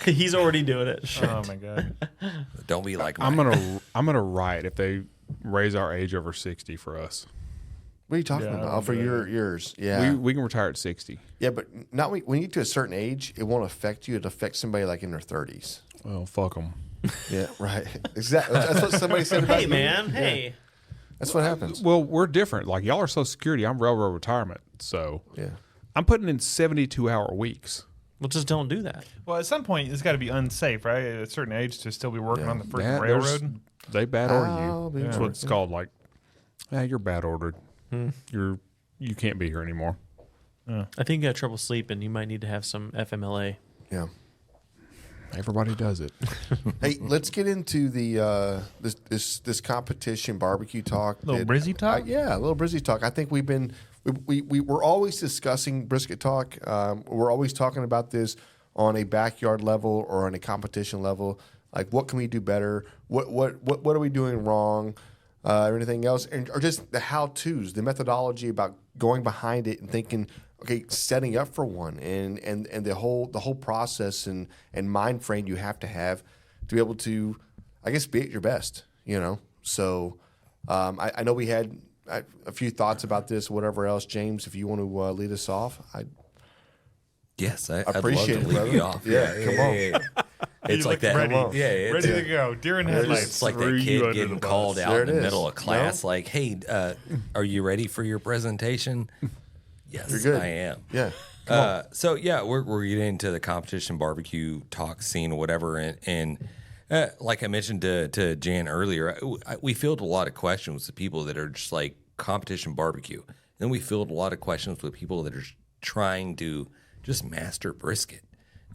Speaker 5: He's already doing it.
Speaker 1: Oh, my God.
Speaker 4: Don't be like Mike.
Speaker 3: I'm gonna riot if they raise our age over 60 for us.
Speaker 2: What are you talking
Speaker 1: Yeah, I
Speaker 2: about?
Speaker 1: don't
Speaker 2: Oh, for
Speaker 1: do
Speaker 2: yours. Yeah.
Speaker 3: We can retire at 60.
Speaker 2: Yeah, but not when you get to a certain age, it won't affect you. It affects somebody like in their 30s.
Speaker 3: Well, fuck them.
Speaker 2: Yeah, right. Exactly. That's what somebody said about
Speaker 5: Hey,
Speaker 2: you.
Speaker 5: man.
Speaker 2: Yeah.
Speaker 5: Hey.
Speaker 2: That's what happens.
Speaker 3: Well, we're different. Like y'all are Social Security. I'm railroad retirement. So
Speaker 2: Yeah.
Speaker 3: I'm putting in 72-hour weeks.
Speaker 5: Well, just don't do that.
Speaker 1: Well, at some point, it's got to be unsafe, right? At a certain age to still be working
Speaker 2: Yeah.
Speaker 1: on the freaking
Speaker 3: Yeah, there's-
Speaker 1: railroad.
Speaker 3: They bad order
Speaker 2: I'll
Speaker 3: you.
Speaker 2: be
Speaker 3: That's what it's called. Like, you're bad ordered. You can't be here anymore.
Speaker 5: I think you got trouble sleeping. You might need to have some FMLA.
Speaker 2: Yeah.
Speaker 3: Everybody does it.
Speaker 2: Hey, let's get into the this competition barbecue talk.
Speaker 1: Little Brizzy talk?
Speaker 2: Yeah, a little Brizzy talk. I think we're always discussing brisket talk. We're always talking about this on a backyard level or on a competition level. Like, what can we do better? What are we doing wrong? Or anything else, or just the how-tos, the methodology about going behind it and thinking, okay, setting up for one, and the whole process and mind frame you have to be able to, I guess, be at your best. So I know we had a few thoughts about this, whatever else. James, if you want to lead us off,
Speaker 4: Yes, I'd
Speaker 2: appreciate
Speaker 4: love to
Speaker 2: it,
Speaker 4: leave you
Speaker 2: brother.
Speaker 4: off.
Speaker 2: Yeah, come on.
Speaker 4: Yeah. It's like that.
Speaker 1: ready.
Speaker 4: Yeah, it's,
Speaker 1: Ready to go. Deer in headlights.
Speaker 4: it's like
Speaker 1: Threw
Speaker 4: that
Speaker 1: you
Speaker 4: kid
Speaker 1: under
Speaker 4: getting
Speaker 1: the bus.
Speaker 4: called out
Speaker 2: There
Speaker 4: in
Speaker 2: it
Speaker 4: the
Speaker 2: is.
Speaker 4: middle of class.
Speaker 2: No?
Speaker 4: Like, hey, are you ready for your presentation? Yes,
Speaker 2: You're good.
Speaker 4: I am.
Speaker 2: Yeah.
Speaker 4: So yeah, we're getting into the competition barbecue talk scene or whatever, and like I mentioned to Jan earlier, we fielded a lot of questions with people that are just like competition barbecue. Then we fielded a lot of questions with people that are trying to just master brisket,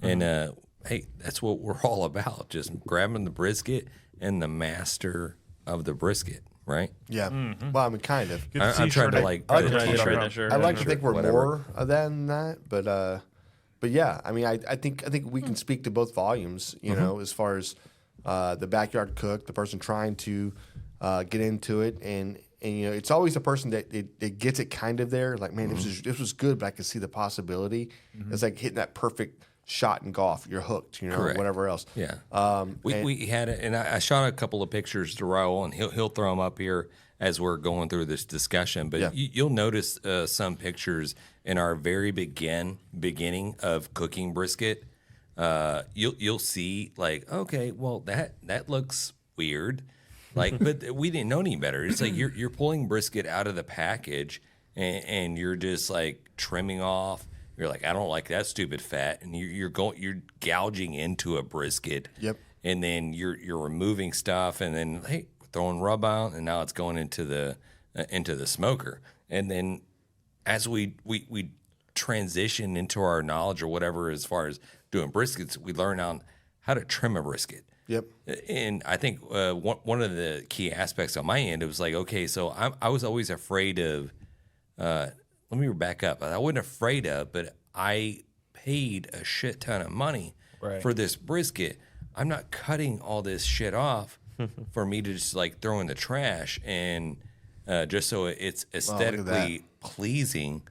Speaker 4: and hey, that's what we're all about: just grabbing the brisket and the master of the brisket, right?
Speaker 2: Yeah. Well, I mean, kind of.
Speaker 4: I'm trying to like
Speaker 2: I like
Speaker 4: put
Speaker 2: to
Speaker 4: a
Speaker 2: think
Speaker 5: wear
Speaker 4: t-shirt.
Speaker 5: that shirt.
Speaker 2: I like to think we're
Speaker 4: whatever.
Speaker 2: more than that, but yeah, I mean, I think we can speak to both volumes, as far as the backyard cook, the person trying to get into it, and it's always the person that it gets it kind of there, like, man, this was good, but I can see the possibility. It's like hitting that perfect shot in golf. You're hooked, or
Speaker 4: Correct.
Speaker 2: whatever else.
Speaker 4: Yeah.
Speaker 2: And-
Speaker 4: We had it, and I shot a couple of pictures to Raul, and he'll throw them up here as we're going through this discussion. But
Speaker 2: Yeah.
Speaker 4: you'll notice some pictures in our very beginning of cooking brisket. You'll see like, okay, well that looks weird, like, but we didn't know any better. It's like you're pulling brisket out of the package, and you're just like trimming off. You're like, I don't like that stupid fat, and you're gouging into a brisket.
Speaker 2: Yep.
Speaker 4: And then you're removing stuff, and then, hey, what throwing rub on, and now it's going into the smoker. And then as we transition into our knowledge or whatever as far as doing briskets, we learn on how to trim a brisket.
Speaker 2: Yep.
Speaker 4: And I think one of the key aspects on my end, it was like, okay, so I was always afraid of, let me back up. I wasn't afraid of, but I paid a shit ton of money for this brisket. I'm not cutting all this shit off for me to just like throw in the trash and just so it's aesthetically pleasing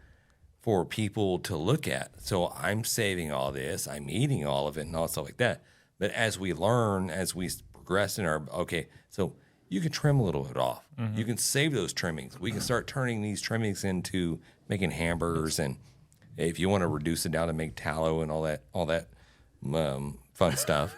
Speaker 4: for people to look at. So I'm saving all this, I'm eating all of it and all stuff like that. But as we learn, as we progress in our, okay, so you can trim a little bit off. You can save those trimmings. We can start turning these trimmings into making hamburgers. And if you want to reduce it down to make tallow and all that fun stuff.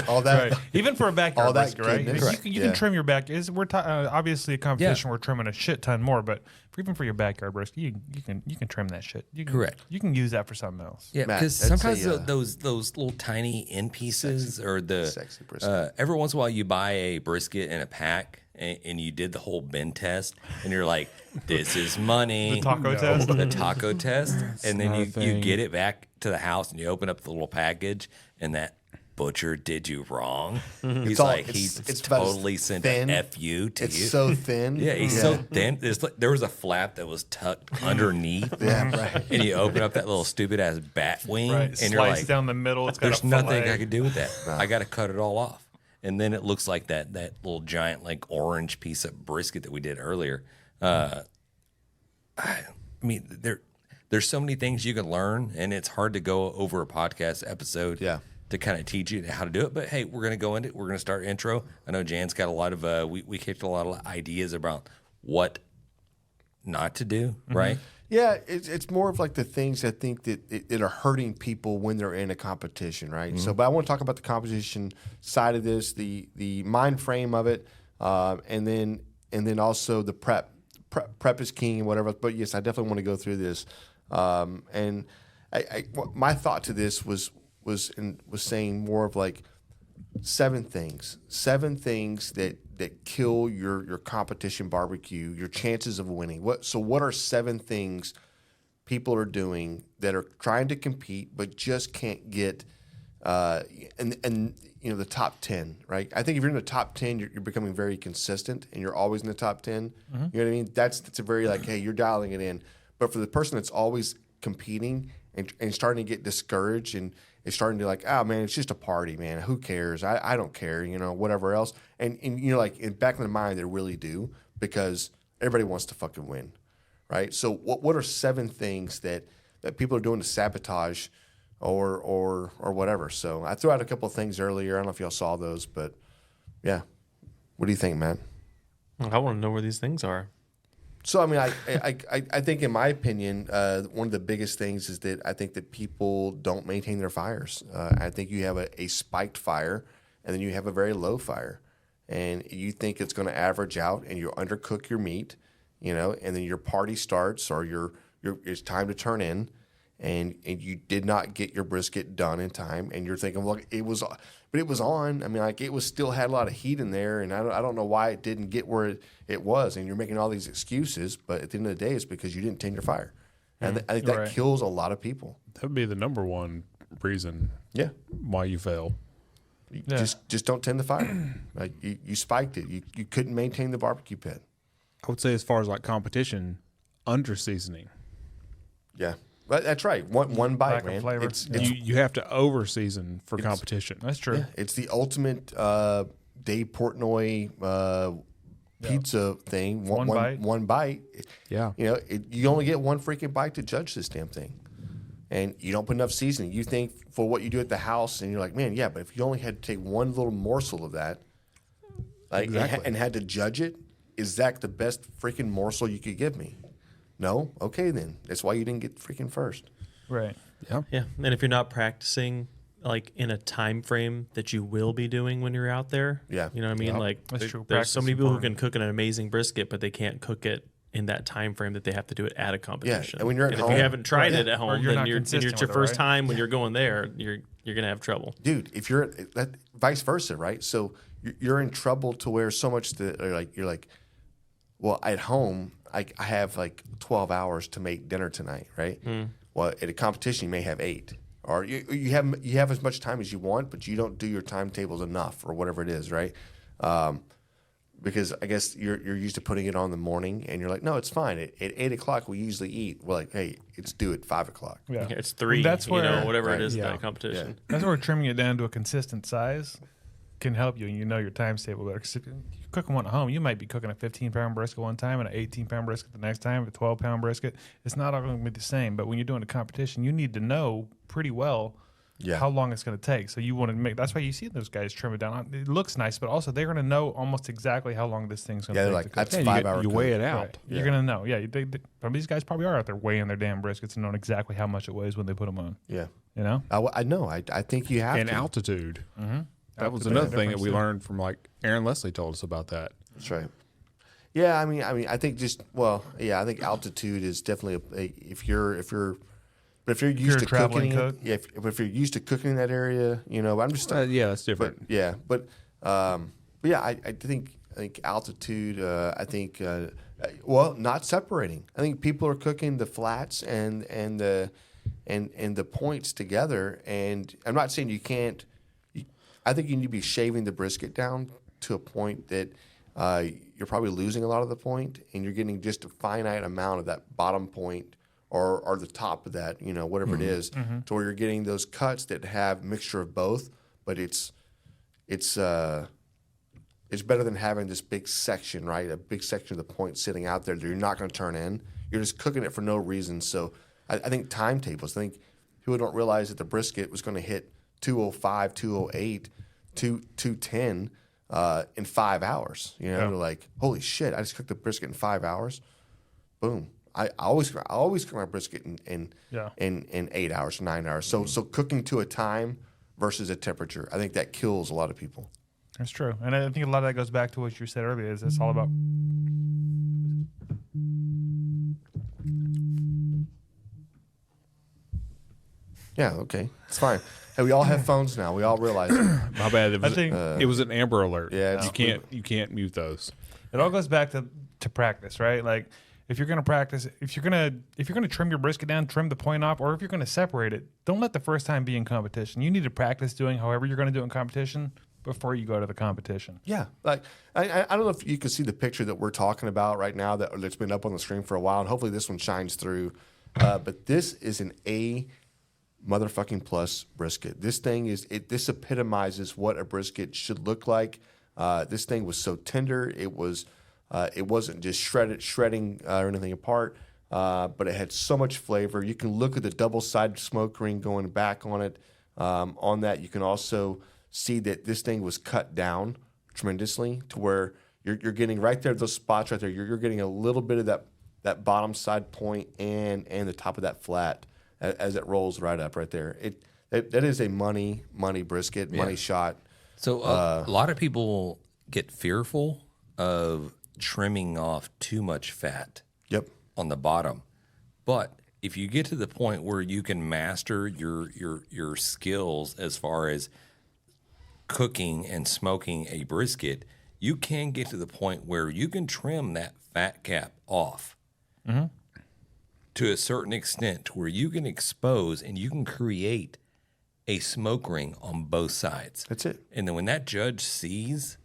Speaker 2: All that,
Speaker 1: Even for a backyard
Speaker 2: all that
Speaker 1: brisket, right?
Speaker 2: goodness.
Speaker 1: You can trim your back. We're obviously a competition. We're trimming a shit ton more, but even for your backyard brisket, you can trim that shit.
Speaker 4: Correct.
Speaker 1: You can use that for something else.
Speaker 4: Yeah,
Speaker 2: Matt,
Speaker 4: because
Speaker 2: that's
Speaker 4: sometimes
Speaker 2: a,
Speaker 4: those little tiny end pieces or
Speaker 2: sexy brisket.
Speaker 4: every once in a while you buy a brisket in a pack and you did the whole bin test and you're like, this is money.
Speaker 1: The taco test?
Speaker 4: The taco test. And then
Speaker 3: not a
Speaker 4: you
Speaker 3: thing.
Speaker 4: get it back to the house and you open up the little package and that butcher did you wrong. He's
Speaker 2: all-
Speaker 4: like,
Speaker 2: it's-
Speaker 4: he
Speaker 2: it's about as
Speaker 4: totally sent
Speaker 2: thin.
Speaker 4: a FU to
Speaker 2: It's
Speaker 4: you.
Speaker 2: so thin.
Speaker 4: Yeah, he's so thin. There was a flap that was tucked underneath.
Speaker 2: Yeah, right.
Speaker 4: And you open up that little stupid ass bat wing,
Speaker 1: Right.
Speaker 4: and you're
Speaker 1: Slice
Speaker 4: like,
Speaker 1: down the middle. It's got
Speaker 4: "There's
Speaker 1: a
Speaker 4: nothing
Speaker 1: fillet.
Speaker 4: I could do with that. I got to cut it all off." And then it looks like that little giant like orange piece of brisket that we did earlier. I mean, there's so many things you can learn, and it's hard to go over a podcast episode.
Speaker 2: Yeah.
Speaker 4: To kind of teach you how to do it. But hey, we're going to go into it. We're going to start intro. I know Jan's got a lot of, we kicked a lot of ideas about what not to do, right?
Speaker 2: Yeah, it's more of like the things I think that are hurting people when they're in a competition, right? So, but I want to talk about the competition side of this, the mind frame of it, and then also the prep. Prep is king and whatever. But yes, I definitely want to go through this. And my thought to this was saying more of like seven things that kill your competition barbecue, your chances of winning. What are seven things people are doing that are trying to compete but just can't get and you know the top 10, right? I think if you're in the top 10, you're becoming very consistent and you're always in the top 10. You know what I mean? That's a very like, hey, you're dialing it in. But for the person that's always competing and starting to get discouraged and is starting to like, oh man, it's just a party, man. Who cares? I don't care, you know, whatever else. And you know, like in back in the mind, they really do because everybody wants to fucking win, right? So what are seven things that people are doing to sabotage or whatever? So I threw out a couple of things earlier. I don't know if y'all saw those, but yeah. What do you think, Matt?
Speaker 5: I want to know where these things are.
Speaker 2: So I mean, I think in my opinion, one of the biggest things is that I think that people don't maintain their fires. I think you have a spiked fire, and then you have a very low fire, and you think it's going to average out, and you undercook your meat, you know, and then your party starts or it's time to turn in, and you did not get your brisket done in time, and you're thinking, well, it was on. I mean, like it was still had a lot of heat in there, and I don't know why it didn't get where it was. And you're making all these excuses, but at the end of the day, it's because you didn't tend your fire, and I think that kills a lot of people.
Speaker 3: That would be the number one reason
Speaker 2: Yeah,
Speaker 3: why you fail.
Speaker 2: just don't tend the fire. Like you spiked it. You couldn't maintain the barbecue pit.
Speaker 3: I would say as far as like competition, under seasoning.
Speaker 2: Yeah, but that's right. One bite,
Speaker 1: Lack of
Speaker 2: man.
Speaker 1: flavor.
Speaker 2: It's
Speaker 3: You have to over season for competition.
Speaker 1: That's true.
Speaker 2: yeah, it's the ultimate Dave Portnoy pizza thing.
Speaker 1: One bite.
Speaker 2: One bite.
Speaker 3: Yeah.
Speaker 2: You know, you only get one freaking bite to judge this damn thing. And you don't put enough seasoning. You think for what you do at the house, and you're like, man, yeah, but if you only had to take one little morsel of that, like,
Speaker 3: Exactly.
Speaker 2: and had to judge it, is that the best freaking morsel you could give me? No? Okay, then. That's why you didn't get freaking first.
Speaker 1: Right.
Speaker 3: Yeah.
Speaker 5: Yeah, and if you're not practicing like in a time frame that you will be doing when you're out there,
Speaker 2: Yeah.
Speaker 5: you know what I mean.
Speaker 3: Yeah.
Speaker 5: Like
Speaker 1: That's true.
Speaker 5: there's so
Speaker 1: Practice
Speaker 5: many people who
Speaker 1: important.
Speaker 5: can cook an amazing brisket, but they can't cook it in that time frame that they have to do it at a competition.
Speaker 2: and when you're at
Speaker 5: if
Speaker 2: home-
Speaker 5: you haven't tried
Speaker 2: Right.
Speaker 5: it at
Speaker 1: Or
Speaker 5: home,
Speaker 1: you're
Speaker 5: then
Speaker 1: not
Speaker 5: you're
Speaker 1: consistent
Speaker 5: it's your
Speaker 1: with it,
Speaker 5: first
Speaker 1: right?
Speaker 5: time when you're going there. You're gonna have trouble.
Speaker 2: Dude, if you're vice versa, right? So you're in trouble to where so much that you're like, well, at home I have like 12 hours to make dinner tonight, right? Well, at a competition you may have 8, or you have as much time as you want, but you don't do your timetables enough or whatever it is, right? Because I guess you're used to putting it on in the morning, and you're like, no, it's fine. At 8 o'clock we usually eat. We're like, hey, it's due at 5 o'clock.
Speaker 7: Yeah.
Speaker 5: It's 3.
Speaker 1: That's where-
Speaker 5: whatever it is
Speaker 3: Yeah.
Speaker 5: that competition.
Speaker 1: That's where trimming it down to a consistent size can help you, and you know your times table better. 'Cause if you're cooking one at home, you might be cooking a 15-pound brisket one time and an 18-pound brisket the next time, a 12-pound brisket. It's not all going to be the same, but when you're doing a competition, you need to know pretty well how long it's going to take. So you want to make. That's why you see those guys trim it down. It looks nice, but also they're going to know almost exactly how long this thing's going to
Speaker 2: Yeah,
Speaker 1: take.
Speaker 2: they're like,
Speaker 1: to cook.
Speaker 2: that's
Speaker 3: Yeah,
Speaker 2: 5 hours.
Speaker 3: you weigh it out.
Speaker 1: Right. You're going to know. Yeah, some of these guys probably are out there weighing their damn briskets and knowing exactly how much it weighs when they put them on.
Speaker 2: Yeah,
Speaker 1: You know?
Speaker 2: I know. I think you have
Speaker 3: And
Speaker 2: to.
Speaker 3: altitude. That was
Speaker 1: Altitude
Speaker 3: another thing that
Speaker 1: difference,
Speaker 3: we
Speaker 1: too.
Speaker 3: learned from like Aaron Leslie told us about that.
Speaker 2: That's right. Yeah, I mean, I think I think altitude is definitely if you're used
Speaker 1: you're a
Speaker 2: to
Speaker 1: traveling
Speaker 2: cooking,
Speaker 1: cook.
Speaker 2: if you're used to cooking in that area, I'm just
Speaker 3: Yeah, that's
Speaker 2: but
Speaker 3: different.
Speaker 2: I think altitude. Not separating. I think people are cooking the flats and the points together, and I'm not saying you can't. I think you need to be shaving the brisket down to a point that you're probably losing a lot of the point, and you're getting just a finite amount of that bottom point or the top of that, whatever it is, to where you're getting those cuts that have mixture of both. But it's better than having this big section, right? A big section of the point sitting out there that you're not going to turn in. You're just cooking it for no reason. So I think timetables. I think people don't realize that the brisket was going to hit 205, 208, 210 in 5 hours. They're like, holy shit! I just cooked the brisket in 5 hours. Boom. I always cook my brisket in 8 hours, 9 hours. So cooking to a time versus a temperature, I think that kills a lot of people.
Speaker 1: That's true. And I think a lot of that goes back to what you said earlier, is it's all about
Speaker 2: Yeah, okay. It's fine. Hey, we all have phones now. We all realize it.
Speaker 3: My bad. It was,
Speaker 1: think-
Speaker 3: it was an Amber Alert.
Speaker 2: Yeah,
Speaker 3: you can't mute those.
Speaker 1: it all goes back to practice, right? Like if you're gonna practice, if you're gonna trim your brisket down, trim the point off, or if you're gonna separate it, don't let the first time be in competition. You need to practice doing however you're gonna do in competition before you go to the competition.
Speaker 2: Yeah, like I don't know if you can see the picture that we're talking about right now that's been up on the screen for a while, and hopefully this one shines through. But this is an A motherfucking plus brisket. This thing this epitomizes what a brisket should look like. This thing was so tender. It wasn't just shredding or anything apart, but it had so much flavor. You can look at the double-sided smoke ring going back on it. On that, you can also see that this thing was cut down tremendously to where you're getting right there, those spots right there. You're getting a little bit of that bottom side point and the top of that flat as it rolls right up right there. That is a money brisket, money shot.
Speaker 4: So a lot of people get fearful of trimming off too much fat on the bottom. But if you get to the point where you can master your skills as far as cooking and smoking a brisket, you can get to the point where you can trim that fat cap off to a certain extent where you can expose and you can create a smoke ring on both sides.
Speaker 2: That's it.
Speaker 4: And then when that judge sees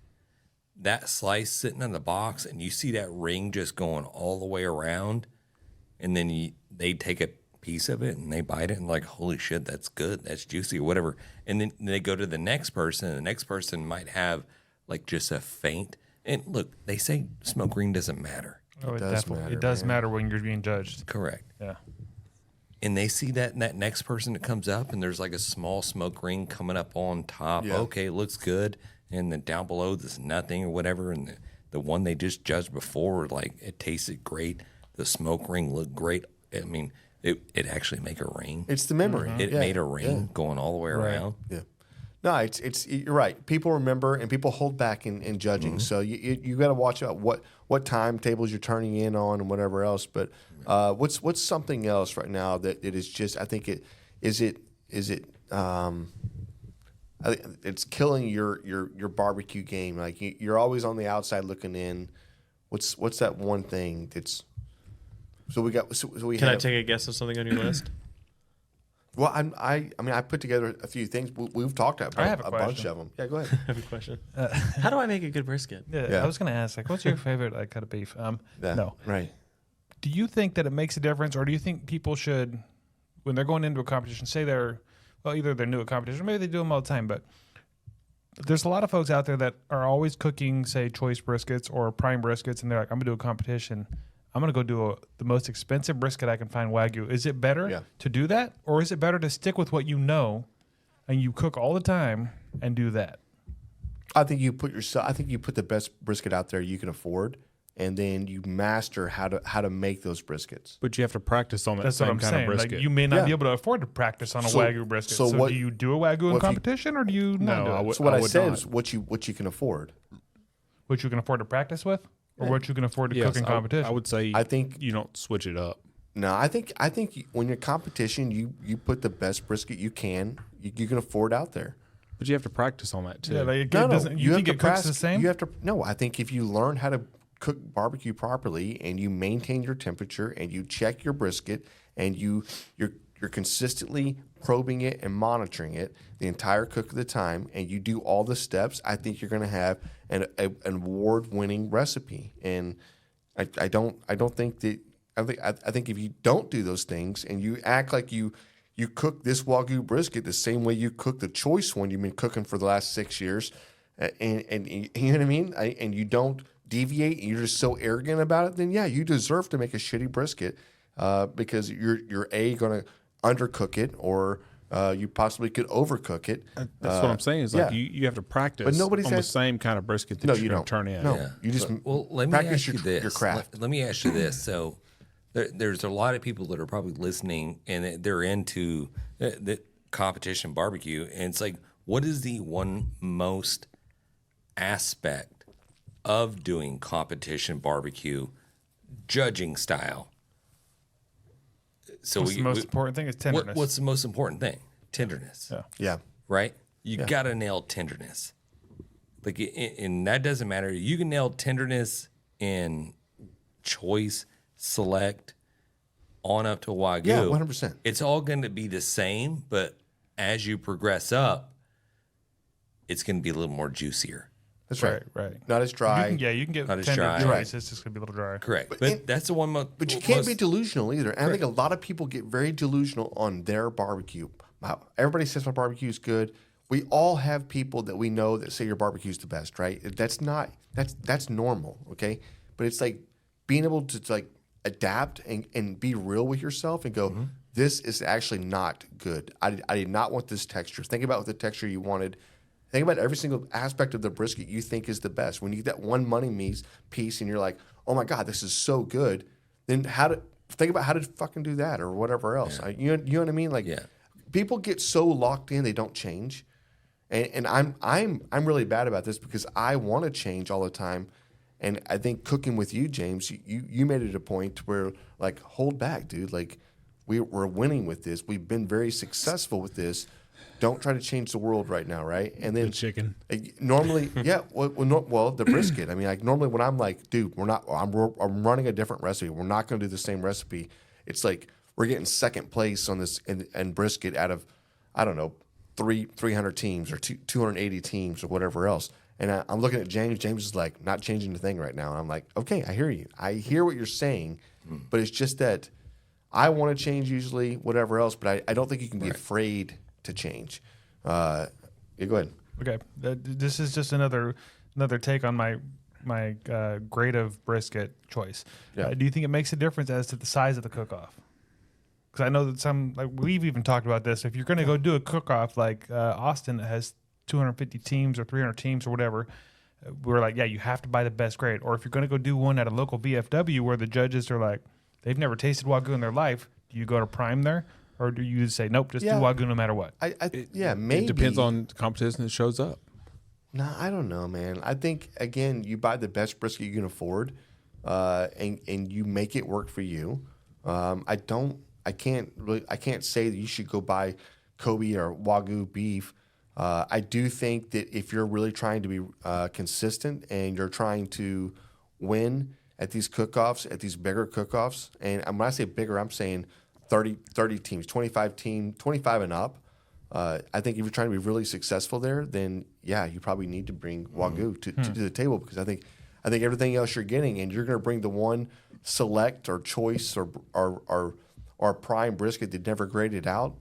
Speaker 4: that slice sitting in the box and you see that ring just going all the way around, and then they take a piece of it and they bite it and like, holy shit, that's good, that's juicy or whatever. And then they go to the next person, and the next person might have like just a faint. And look, they say smoke ring doesn't matter.
Speaker 1: Oh,
Speaker 2: does matter,
Speaker 1: it does matter when you're being judged.
Speaker 4: Correct.
Speaker 1: Yeah.
Speaker 4: And they see that, and that next person that comes up, and there's like a small smoke ring coming up on top.
Speaker 2: Yeah.
Speaker 4: Okay, it looks good. And then down below, there's nothing or whatever. And the one they just judged before, like it tasted great. The smoke ring looked great. I mean, it actually make a ring.
Speaker 2: It's the memory.
Speaker 4: It made a ring going all the way around.
Speaker 2: Yeah. No, it's you're right. People remember and people hold back in judging. So you got to watch out what timetables you're turning in on and whatever else. But what's something else right now that it is just? I think I it's killing your barbecue game. Like you're always on the outside looking in. What's that one thing that's? So we got. So we
Speaker 5: Can I
Speaker 2: have,
Speaker 5: take a guess of something on your list?
Speaker 2: Well, I mean, I put together a few things. We've talked about
Speaker 1: I have a
Speaker 2: bunch
Speaker 1: question.
Speaker 2: of them. Yeah, go ahead.
Speaker 5: I have a question. How do I make a good brisket?
Speaker 1: Yeah, I was going to ask, like, what's your favorite cut of beef?
Speaker 2: Yeah,
Speaker 1: No.
Speaker 2: right.
Speaker 1: Do you think that it makes a difference, or do you think people should, when they're going into a competition, say either they're new at competition, or maybe they do them all the time, but there's a lot of folks out there that are always cooking, say, choice briskets or prime briskets, and they're like, I'm going to do a competition. I'm going to go do the most expensive brisket I can find, Wagyu. Is it better to do that, or is it better to stick with what you know and you cook all the time and do that?
Speaker 2: I think you put the best brisket out there you can afford, and then you master how to make those briskets.
Speaker 3: But you have to practice on that
Speaker 1: That's what
Speaker 3: same
Speaker 1: I'm
Speaker 3: kind
Speaker 1: saying.
Speaker 3: of brisket.
Speaker 1: Like, you may not
Speaker 2: Yeah.
Speaker 1: be able to afford to practice on a
Speaker 2: So-
Speaker 1: Wagyu brisket.
Speaker 2: so
Speaker 1: So,
Speaker 2: what-
Speaker 1: do you do a Wagyu in
Speaker 2: if you-
Speaker 1: competition, or do you not do
Speaker 3: I
Speaker 1: it?
Speaker 3: would-
Speaker 2: So what I
Speaker 3: would
Speaker 2: said
Speaker 3: not.
Speaker 2: is what you can afford.
Speaker 1: What you can afford to practice with, or what you can afford to
Speaker 3: Yes,
Speaker 1: cook in competition?
Speaker 3: I would say
Speaker 2: I think-
Speaker 3: you don't switch it up.
Speaker 2: No, I think when you're competition, you put the best brisket you can afford out there.
Speaker 3: But you have to practice on that too.
Speaker 1: Yeah, like it
Speaker 2: No,
Speaker 1: doesn't. You
Speaker 2: have
Speaker 1: think
Speaker 2: to
Speaker 1: it cooks the
Speaker 2: practice-
Speaker 1: same?
Speaker 2: You have to. No, I think if you learn how to cook barbecue properly and you maintain your temperature and you check your brisket and you're consistently probing it and monitoring it the entire cook of the time, and you do all the steps, I think you're going to have an award-winning recipe. And I don't think that. I think if you don't do those things and you act like you cook this Wagyu brisket the same way you cook the choice one you've been cooking for the last 6 years, and you know what I mean, and you don't deviate and you're just so arrogant about it, then yeah, you deserve to make a shitty brisket because you're going to undercook it, or you possibly could overcook it.
Speaker 3: That's what I'm saying. Is like you have to practice
Speaker 2: But nobody
Speaker 3: on the
Speaker 2: says-
Speaker 3: same kind of brisket that
Speaker 2: No,
Speaker 3: you're
Speaker 2: you
Speaker 3: going
Speaker 2: don't
Speaker 3: to turn in.
Speaker 2: No,
Speaker 4: Yeah.
Speaker 2: you just
Speaker 4: Well, let me
Speaker 2: practice
Speaker 4: ask you
Speaker 2: your
Speaker 4: this.
Speaker 2: craft.
Speaker 4: Let me ask you this. So there's a lot of people that are probably listening and they're into the competition barbecue. And it's like, what is the one most aspect of doing competition barbecue judging style? So
Speaker 1: What's the most important thing is tenderness.
Speaker 4: What's the most important thing? Tenderness.
Speaker 2: Yeah.
Speaker 4: Right? You got to nail tenderness. Like, and that doesn't matter. You can nail tenderness in choice, select, on up to Wagyu.
Speaker 2: Yeah, 100%.
Speaker 4: It's all going to be the same, but as you progress up, it's going to be a little more juicier.
Speaker 2: That's right.
Speaker 1: Right.
Speaker 2: Not as dry.
Speaker 1: You can get
Speaker 4: Not as
Speaker 1: tender
Speaker 4: dry.
Speaker 1: choice.
Speaker 2: Right.
Speaker 1: It's just gonna be a little dry.
Speaker 4: Correct. But that's the one
Speaker 2: But you can't be delusional either. And I think a lot of people get very delusional on their barbecue. Wow. Everybody says my barbecue is good. We all have people that we know that say your barbecue is the best, right? That's normal, okay? But it's like being able to like adapt and be real with yourself and go, this is actually not good. I did not want this texture. Think about what the texture you wanted. Think about every single aspect of the brisket you think is the best. When you get that one money piece and you're like, oh my God, this is so good, then think about how to fucking do that or whatever else. You know what I mean? Like people get so locked in, they don't change. And I'm really bad about this because I want to change all the time. And I think cooking with you, James, you made it a point where like, hold back, dude. Like we're winning with this. We've been very successful with this. Don't try to change the world right now, right? And then
Speaker 3: The chicken.
Speaker 2: Normally, yeah. Well, the brisket. I mean, like normally when I'm like, dude, we're not. I'm running a different recipe. We're not going to do the same recipe. It's like we're getting second place on this and brisket out of, I don't know, 300 teams or 280 teams or whatever else. And I'm looking at James. James is like, not changing the thing right now. And I'm like, okay, I hear you. I hear what you're saying, but it's just that I want to change usually, whatever else. But I don't think you can be afraid to change. Yeah, go ahead.
Speaker 1: Okay, this is just another take on my grade of brisket choice.
Speaker 2: Yeah.
Speaker 1: Do you think it makes a difference as to the size of the cook-off? Because I know that we've even talked about this. If you're going to go do a cook-off like Austin that has 250 teams or 300 teams or whatever, we're like, yeah, you have to buy the best grade. Or if you're going to go do one at a local VFW where the judges are like, they've never tasted Wagyu in their life, do you go to prime there? Or do you say, nope, just do Wagyu no matter what?
Speaker 2: Maybe.
Speaker 3: It depends on the competition that shows up.
Speaker 2: No, I don't know, man. I think again, you buy the best brisket you can afford, and you make it work for you. I can't say that you should go buy Kobe or Wagyu beef I do think that if you're really trying to be consistent and you're trying to win at these cook-offs, at these bigger cook-offs, and when I say bigger, I'm saying 30 teams, 25 and up. I think if you're trying to be really successful there, then yeah, you probably need to bring Wagyu to the table, because I think everything else you're getting, and you're going to bring the one select or choice or prime brisket that never graded out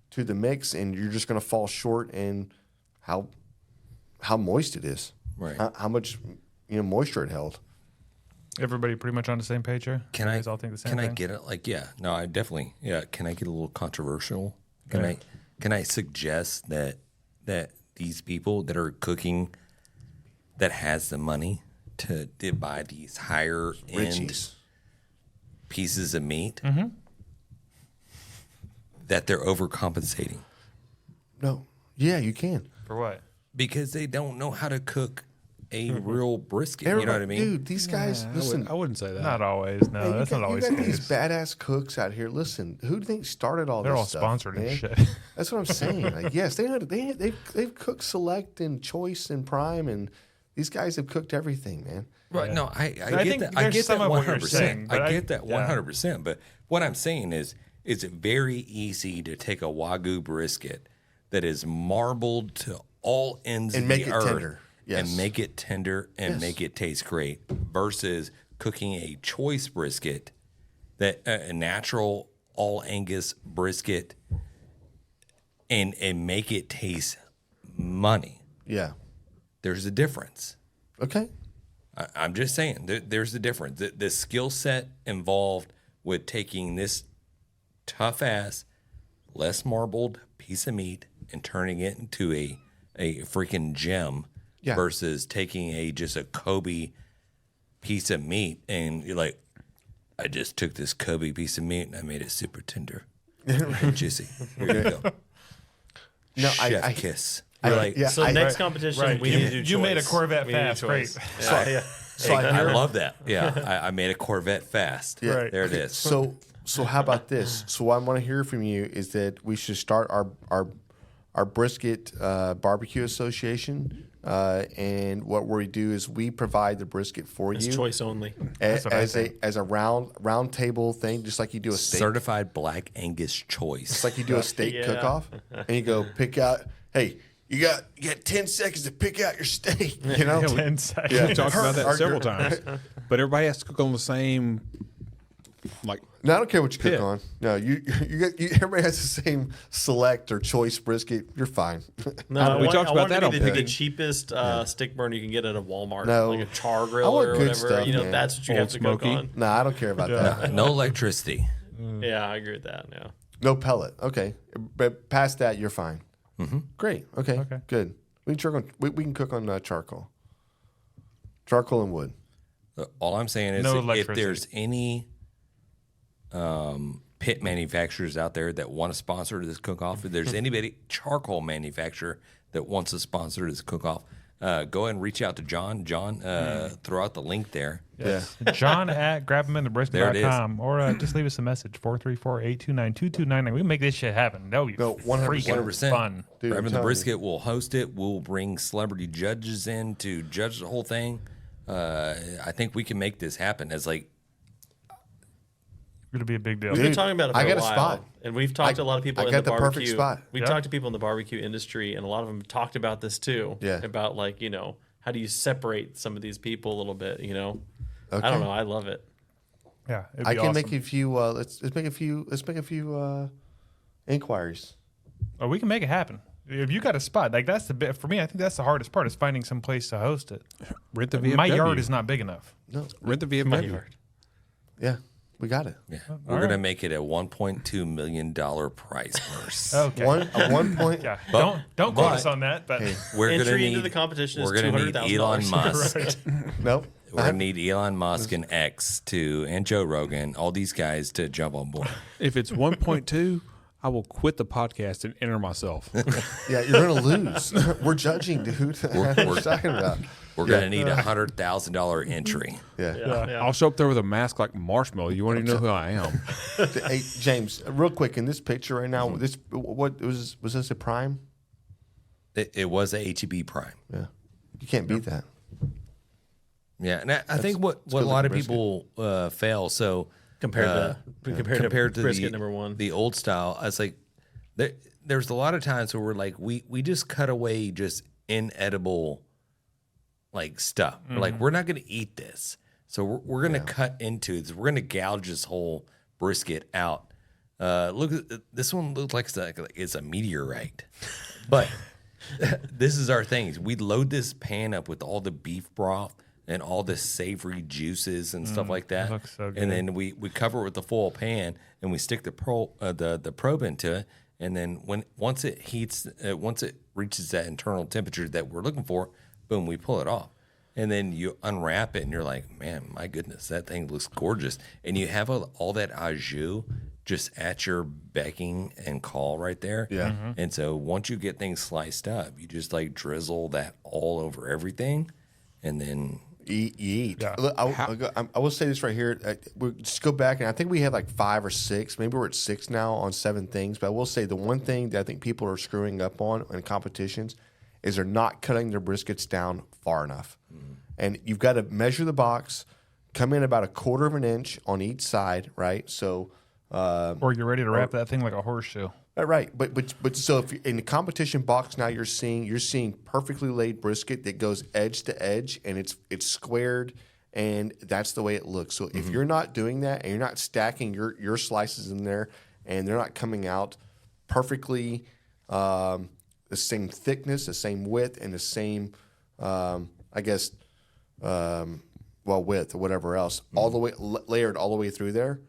Speaker 2: to the mix, and you're just going to fall short in how moist it is,
Speaker 4: Right.
Speaker 2: How much moisture it held.
Speaker 1: Everybody pretty much on the same page here?
Speaker 4: Can
Speaker 1: You
Speaker 4: I
Speaker 1: guys all think the same
Speaker 4: can
Speaker 1: thing?
Speaker 4: I get it? Like, yeah, no, I definitely, yeah. Can I get a little controversial? Can I suggest that these people that are cooking, that has the money to buy these higher end
Speaker 2: Richies.
Speaker 4: pieces of meat, that they're overcompensating
Speaker 2: No. Yeah, you can.
Speaker 1: For what?
Speaker 4: because they don't know how to cook a real brisket. You know what I mean?
Speaker 2: Dude, these guys, listen.
Speaker 3: I wouldn't say that.
Speaker 1: Not always. No,
Speaker 2: Hey,
Speaker 1: that's not always
Speaker 2: you
Speaker 1: the
Speaker 2: got these
Speaker 1: case.
Speaker 2: badass cooks out here. Listen, who do you think started all
Speaker 1: They're
Speaker 2: this
Speaker 1: all
Speaker 2: stuff?
Speaker 1: sponsored and
Speaker 2: man?
Speaker 1: shit.
Speaker 2: That's what I'm saying. Like, yes, they've cooked select and choice and prime, and these guys have cooked everything, man.
Speaker 4: Right. No, I
Speaker 1: I
Speaker 4: get
Speaker 1: think
Speaker 4: that. I
Speaker 1: there's
Speaker 4: get
Speaker 1: some
Speaker 4: that
Speaker 1: of what you're
Speaker 4: 100%.
Speaker 1: saying, but
Speaker 4: I
Speaker 1: I-
Speaker 4: get that
Speaker 1: yeah.
Speaker 4: 100%. But what I'm saying is, it's very easy to take a Wagyu brisket that is marbled to all ends
Speaker 2: And
Speaker 4: of
Speaker 2: make
Speaker 4: the
Speaker 2: it
Speaker 4: earth
Speaker 2: tender. Yes.
Speaker 4: and make it tender and
Speaker 2: Yes.
Speaker 4: make it taste great versus cooking a choice brisket, that a natural all Angus brisket, and make it taste money.
Speaker 2: Yeah.
Speaker 4: There's a difference.
Speaker 2: Okay.
Speaker 4: I'm just saying, there's a difference. The skill set involved with taking this tough ass, less marbled piece of meat and turning it into a freaking gem,
Speaker 2: Yeah.
Speaker 4: versus taking just a Kobe piece of meat and you're like, I just took this Kobe piece of meat and I made it super tender and juicy. Here you go.
Speaker 2: No,
Speaker 4: Chef kiss. You're like,
Speaker 2: yeah.
Speaker 5: So next competition,
Speaker 1: Right.
Speaker 5: we need to do choice.
Speaker 1: You made a Corvette
Speaker 5: We need to do
Speaker 1: fast.
Speaker 5: choice.
Speaker 1: Great.
Speaker 5: Yeah.
Speaker 2: So
Speaker 4: I love that. Yeah, I made a Corvette fast.
Speaker 2: Yeah.
Speaker 1: Right.
Speaker 4: There it is.
Speaker 2: So how about this? So what I want to hear from you is that we should start our brisket barbecue association, and what we do is we provide the brisket for
Speaker 5: It's
Speaker 2: you
Speaker 5: choice only.
Speaker 2: as a round table thing, just like you do a steak.
Speaker 4: Certified Black Angus choice.
Speaker 2: It's like you do a steak
Speaker 5: Yeah.
Speaker 2: cook-off, and you go pick out. Hey, you got 10 seconds to pick out your steak. You know,
Speaker 1: 10 seconds.
Speaker 3: We've talked about that
Speaker 2: Our-
Speaker 3: several times. But everybody has to cook on the same, like,
Speaker 2: No, I don't care what you cook
Speaker 3: Pit.
Speaker 2: on. No, you everybody has the same select or choice brisket. You're fine.
Speaker 5: No,
Speaker 3: we talked about that on
Speaker 5: the
Speaker 3: Piggy.
Speaker 5: cheapest stick burner you can get at a Walmart,
Speaker 2: No.
Speaker 5: like a char
Speaker 2: I
Speaker 5: grill
Speaker 2: want
Speaker 5: or
Speaker 2: good
Speaker 5: whatever.
Speaker 2: stuff,
Speaker 5: You know,
Speaker 2: man.
Speaker 5: that's what you
Speaker 3: Old
Speaker 5: have to cook
Speaker 3: Smoky.
Speaker 5: on.
Speaker 2: No, I don't care about that.
Speaker 4: No electricity.
Speaker 5: Yeah, I agree with that. Yeah.
Speaker 2: No pellet. Okay, but past that, you're fine. Great. Okay. Good. We can cook on charcoal. Charcoal and wood.
Speaker 4: All I'm saying is,
Speaker 1: No
Speaker 4: if
Speaker 1: electricity.
Speaker 4: there's any pit manufacturers out there that want to sponsor this cook-off, if there's anybody, charcoal manufacturer that wants to sponsor this cook-off, go ahead and reach out to John. John, throw out the link there.
Speaker 2: Yeah.
Speaker 1: John at
Speaker 4: There it is.
Speaker 1: grabtheminthebrisket.com, or just leave us a message, 434-829-2299. We make this shit happen. That would be
Speaker 2: No, 100%.
Speaker 1: freaking
Speaker 4: 100%.
Speaker 1: fun.
Speaker 2: Dude, I'm
Speaker 4: Grabbing the
Speaker 2: telling you.
Speaker 4: Brisket will host it. We'll bring celebrity judges in to judge the whole thing. I think we can make this happen. As like,
Speaker 1: It'll be a big deal.
Speaker 5: We've been talking about it for
Speaker 2: I got
Speaker 5: a
Speaker 2: a
Speaker 5: while,
Speaker 2: spot.
Speaker 5: and we've talked to a lot of people
Speaker 2: I
Speaker 5: in
Speaker 2: got
Speaker 5: the
Speaker 2: the perfect
Speaker 5: barbecue.
Speaker 2: spot.
Speaker 5: We've talked to people in the barbecue industry, and a lot of them talked about this too.
Speaker 2: Yeah.
Speaker 5: About like, you know, how do you separate some of these people a little bit? You know,
Speaker 2: Okay.
Speaker 5: I don't know. I love it.
Speaker 1: Yeah, it'd be
Speaker 2: I can
Speaker 1: awesome.
Speaker 2: make a few. Let's make a few inquiries.
Speaker 1: Oh, we can make it happen. If you got a spot, like that's the bit for me. I think that's the hardest part is finding some place to host it.
Speaker 3: rent the VFW.
Speaker 1: My yard is not big enough.
Speaker 3: Rent the
Speaker 5: My
Speaker 3: VFW.
Speaker 5: yard.
Speaker 2: Yeah, we got it.
Speaker 4: yeah, we're gonna make it a $1.2 million prize purse.
Speaker 1: Okay.
Speaker 2: At one point.
Speaker 1: Yeah.
Speaker 4: But-
Speaker 1: don't quote us on that, but
Speaker 4: We're gonna
Speaker 5: Entry
Speaker 4: need,
Speaker 5: into the competition is
Speaker 4: we're gonna need
Speaker 5: $200,000.
Speaker 4: Elon Musk.
Speaker 2: Nope.
Speaker 4: We're gonna need Elon Musk and X and Joe Rogan, all these guys to jump on board.
Speaker 3: If it's 1.2, I will quit the podcast and enter myself.
Speaker 2: Yeah, you're gonna lose. We're judging, dude. What are you talking about?
Speaker 4: We're gonna need $100,000 entry.
Speaker 2: Yeah.
Speaker 5: Yeah.
Speaker 3: I'll show up there with a mask like Marshmallow. You won't even know who I am.
Speaker 2: Hey, James, real quick, in this picture right now, this what was this a prime?
Speaker 4: It was a HEB Prime.
Speaker 2: Yeah, you can't beat that.
Speaker 4: Yeah, and I think what a lot of people fail. So
Speaker 5: compared to brisket number one,
Speaker 4: the old style, I was like, there's a lot of times where we're like, we just cut away just inedible like stuff. We're like, we're not going to eat this, so we're going to cut into it. We're going to gouge this whole brisket out. Look, this one looks like it's a meteorite, but this is our thing. We load this pan up with all the beef broth and all the savory juices and stuff like that.
Speaker 1: Looks so good.
Speaker 4: And then we cover it with the full pan and we stick the probe into it. And then once it heats, once it reaches that internal temperature that we're looking for, boom, we pull it off. And then you unwrap it and you're like, man, my goodness, that thing looks gorgeous. And you have all that au jus just at your begging and call right there.
Speaker 2: Yeah.
Speaker 4: And so once you get things sliced up, you just like drizzle that all over everything and then
Speaker 2: Eat.
Speaker 1: Yeah.
Speaker 2: Look, I will say this right here. We'll just go back, and I think we had like 5 or 6. Maybe we're at 6 now on 7 things. But I will say the one thing that I think people are screwing up on in competitions is they're not cutting their briskets down far enough. And you've got to measure the box, come in about 1/4 of an inch on each side, right? So,
Speaker 1: Or you're ready to wrap that thing like a horseshoe.
Speaker 2: right. But so if you're in the competition box now, you're seeing perfectly laid brisket that goes edge to edge, and it's squared, and that's the way it looks. So if you're not doing that and you're not stacking your slices in there, and they're not coming out perfectly the same thickness, the same width, and the same width or whatever else, all the way layered all the way through there,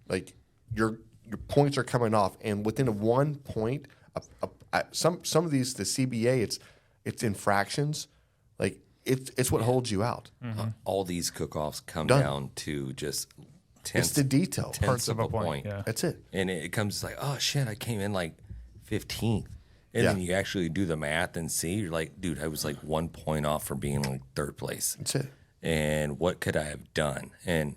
Speaker 2: like your points are coming off, and within 1 point, some of these, the CBA, it's in fractions, like it's what holds you out.
Speaker 4: all these cook-offs come
Speaker 2: Done.
Speaker 4: down to just
Speaker 2: It's the detail.
Speaker 4: tenths of a point.
Speaker 1: Yeah.
Speaker 2: That's it.
Speaker 4: And it comes like, oh shit, I came in like 15th. And
Speaker 2: Yeah.
Speaker 4: then you actually do the math and see, you're like, dude, I was like 1 point off from being like 3rd place.
Speaker 2: That's it.
Speaker 4: And what could I have done? And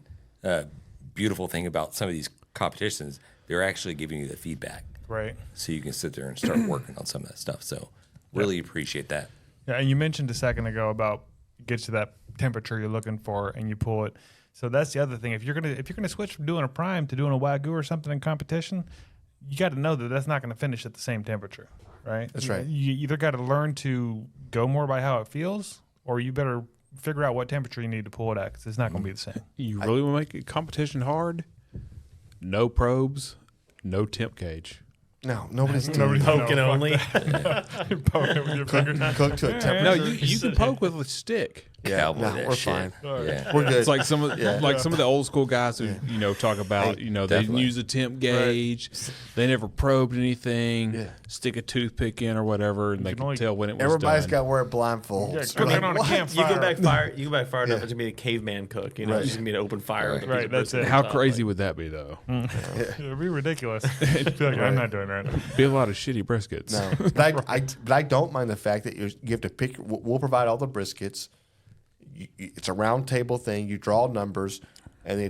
Speaker 4: beautiful thing about some of these competitions, they're actually giving you the feedback.
Speaker 1: Right.
Speaker 4: So you can sit there and start working on some of that stuff. So really appreciate that.
Speaker 1: Yeah, and you mentioned a second ago about get to that temperature you're looking for and you pull it. So that's the other thing. If you're gonna switch from doing a prime to doing a Wagyu or something in competition, you got to know that that's not going to finish at the same temperature, right?
Speaker 2: That's right.
Speaker 1: You either got to learn to go more by how it feels, or you better figure out what temperature you need to pull it at, because it's not going to be the same.
Speaker 3: You really want to make a competition hard? No probes, no temp gauge.
Speaker 2: No, nobody's
Speaker 5: poking only.
Speaker 1: Poke it with your fingers.
Speaker 2: cook to a temperature.
Speaker 3: No, you can poke with a stick.
Speaker 2: Yeah,
Speaker 4: Cowboy
Speaker 2: no,
Speaker 4: that
Speaker 2: we're
Speaker 4: shit.
Speaker 2: fine.
Speaker 4: Yeah.
Speaker 2: We're good.
Speaker 3: It's like some of the old school guys who talk about
Speaker 2: Hey,
Speaker 3: they didn't
Speaker 4: definitely.
Speaker 3: use a temp gauge, they never probed anything,
Speaker 2: Yeah.
Speaker 3: stick a toothpick in or whatever, and they
Speaker 1: can
Speaker 3: can
Speaker 1: only-
Speaker 3: tell when it was
Speaker 2: Everybody's
Speaker 3: done.
Speaker 2: got to wear blindfolds.
Speaker 1: Yeah,
Speaker 2: We're
Speaker 1: cooking
Speaker 2: like,
Speaker 1: on a
Speaker 2: what?
Speaker 1: campfire.
Speaker 5: You go back far enough, it's gonna be a caveman cook.
Speaker 2: Right.
Speaker 5: It's just gonna be an open fire. with a piece
Speaker 1: Right,
Speaker 5: of
Speaker 1: that's
Speaker 5: brisket
Speaker 1: it.
Speaker 5: on
Speaker 3: How
Speaker 5: top,
Speaker 3: crazy would that be, though?
Speaker 1: It'd be ridiculous. You'd be like, I'm not doing that.
Speaker 3: Be a lot of shitty briskets.
Speaker 2: No, but I don't mind the fact that you have to pick. We'll provide all the briskets. It's a round table thing. You draw numbers, and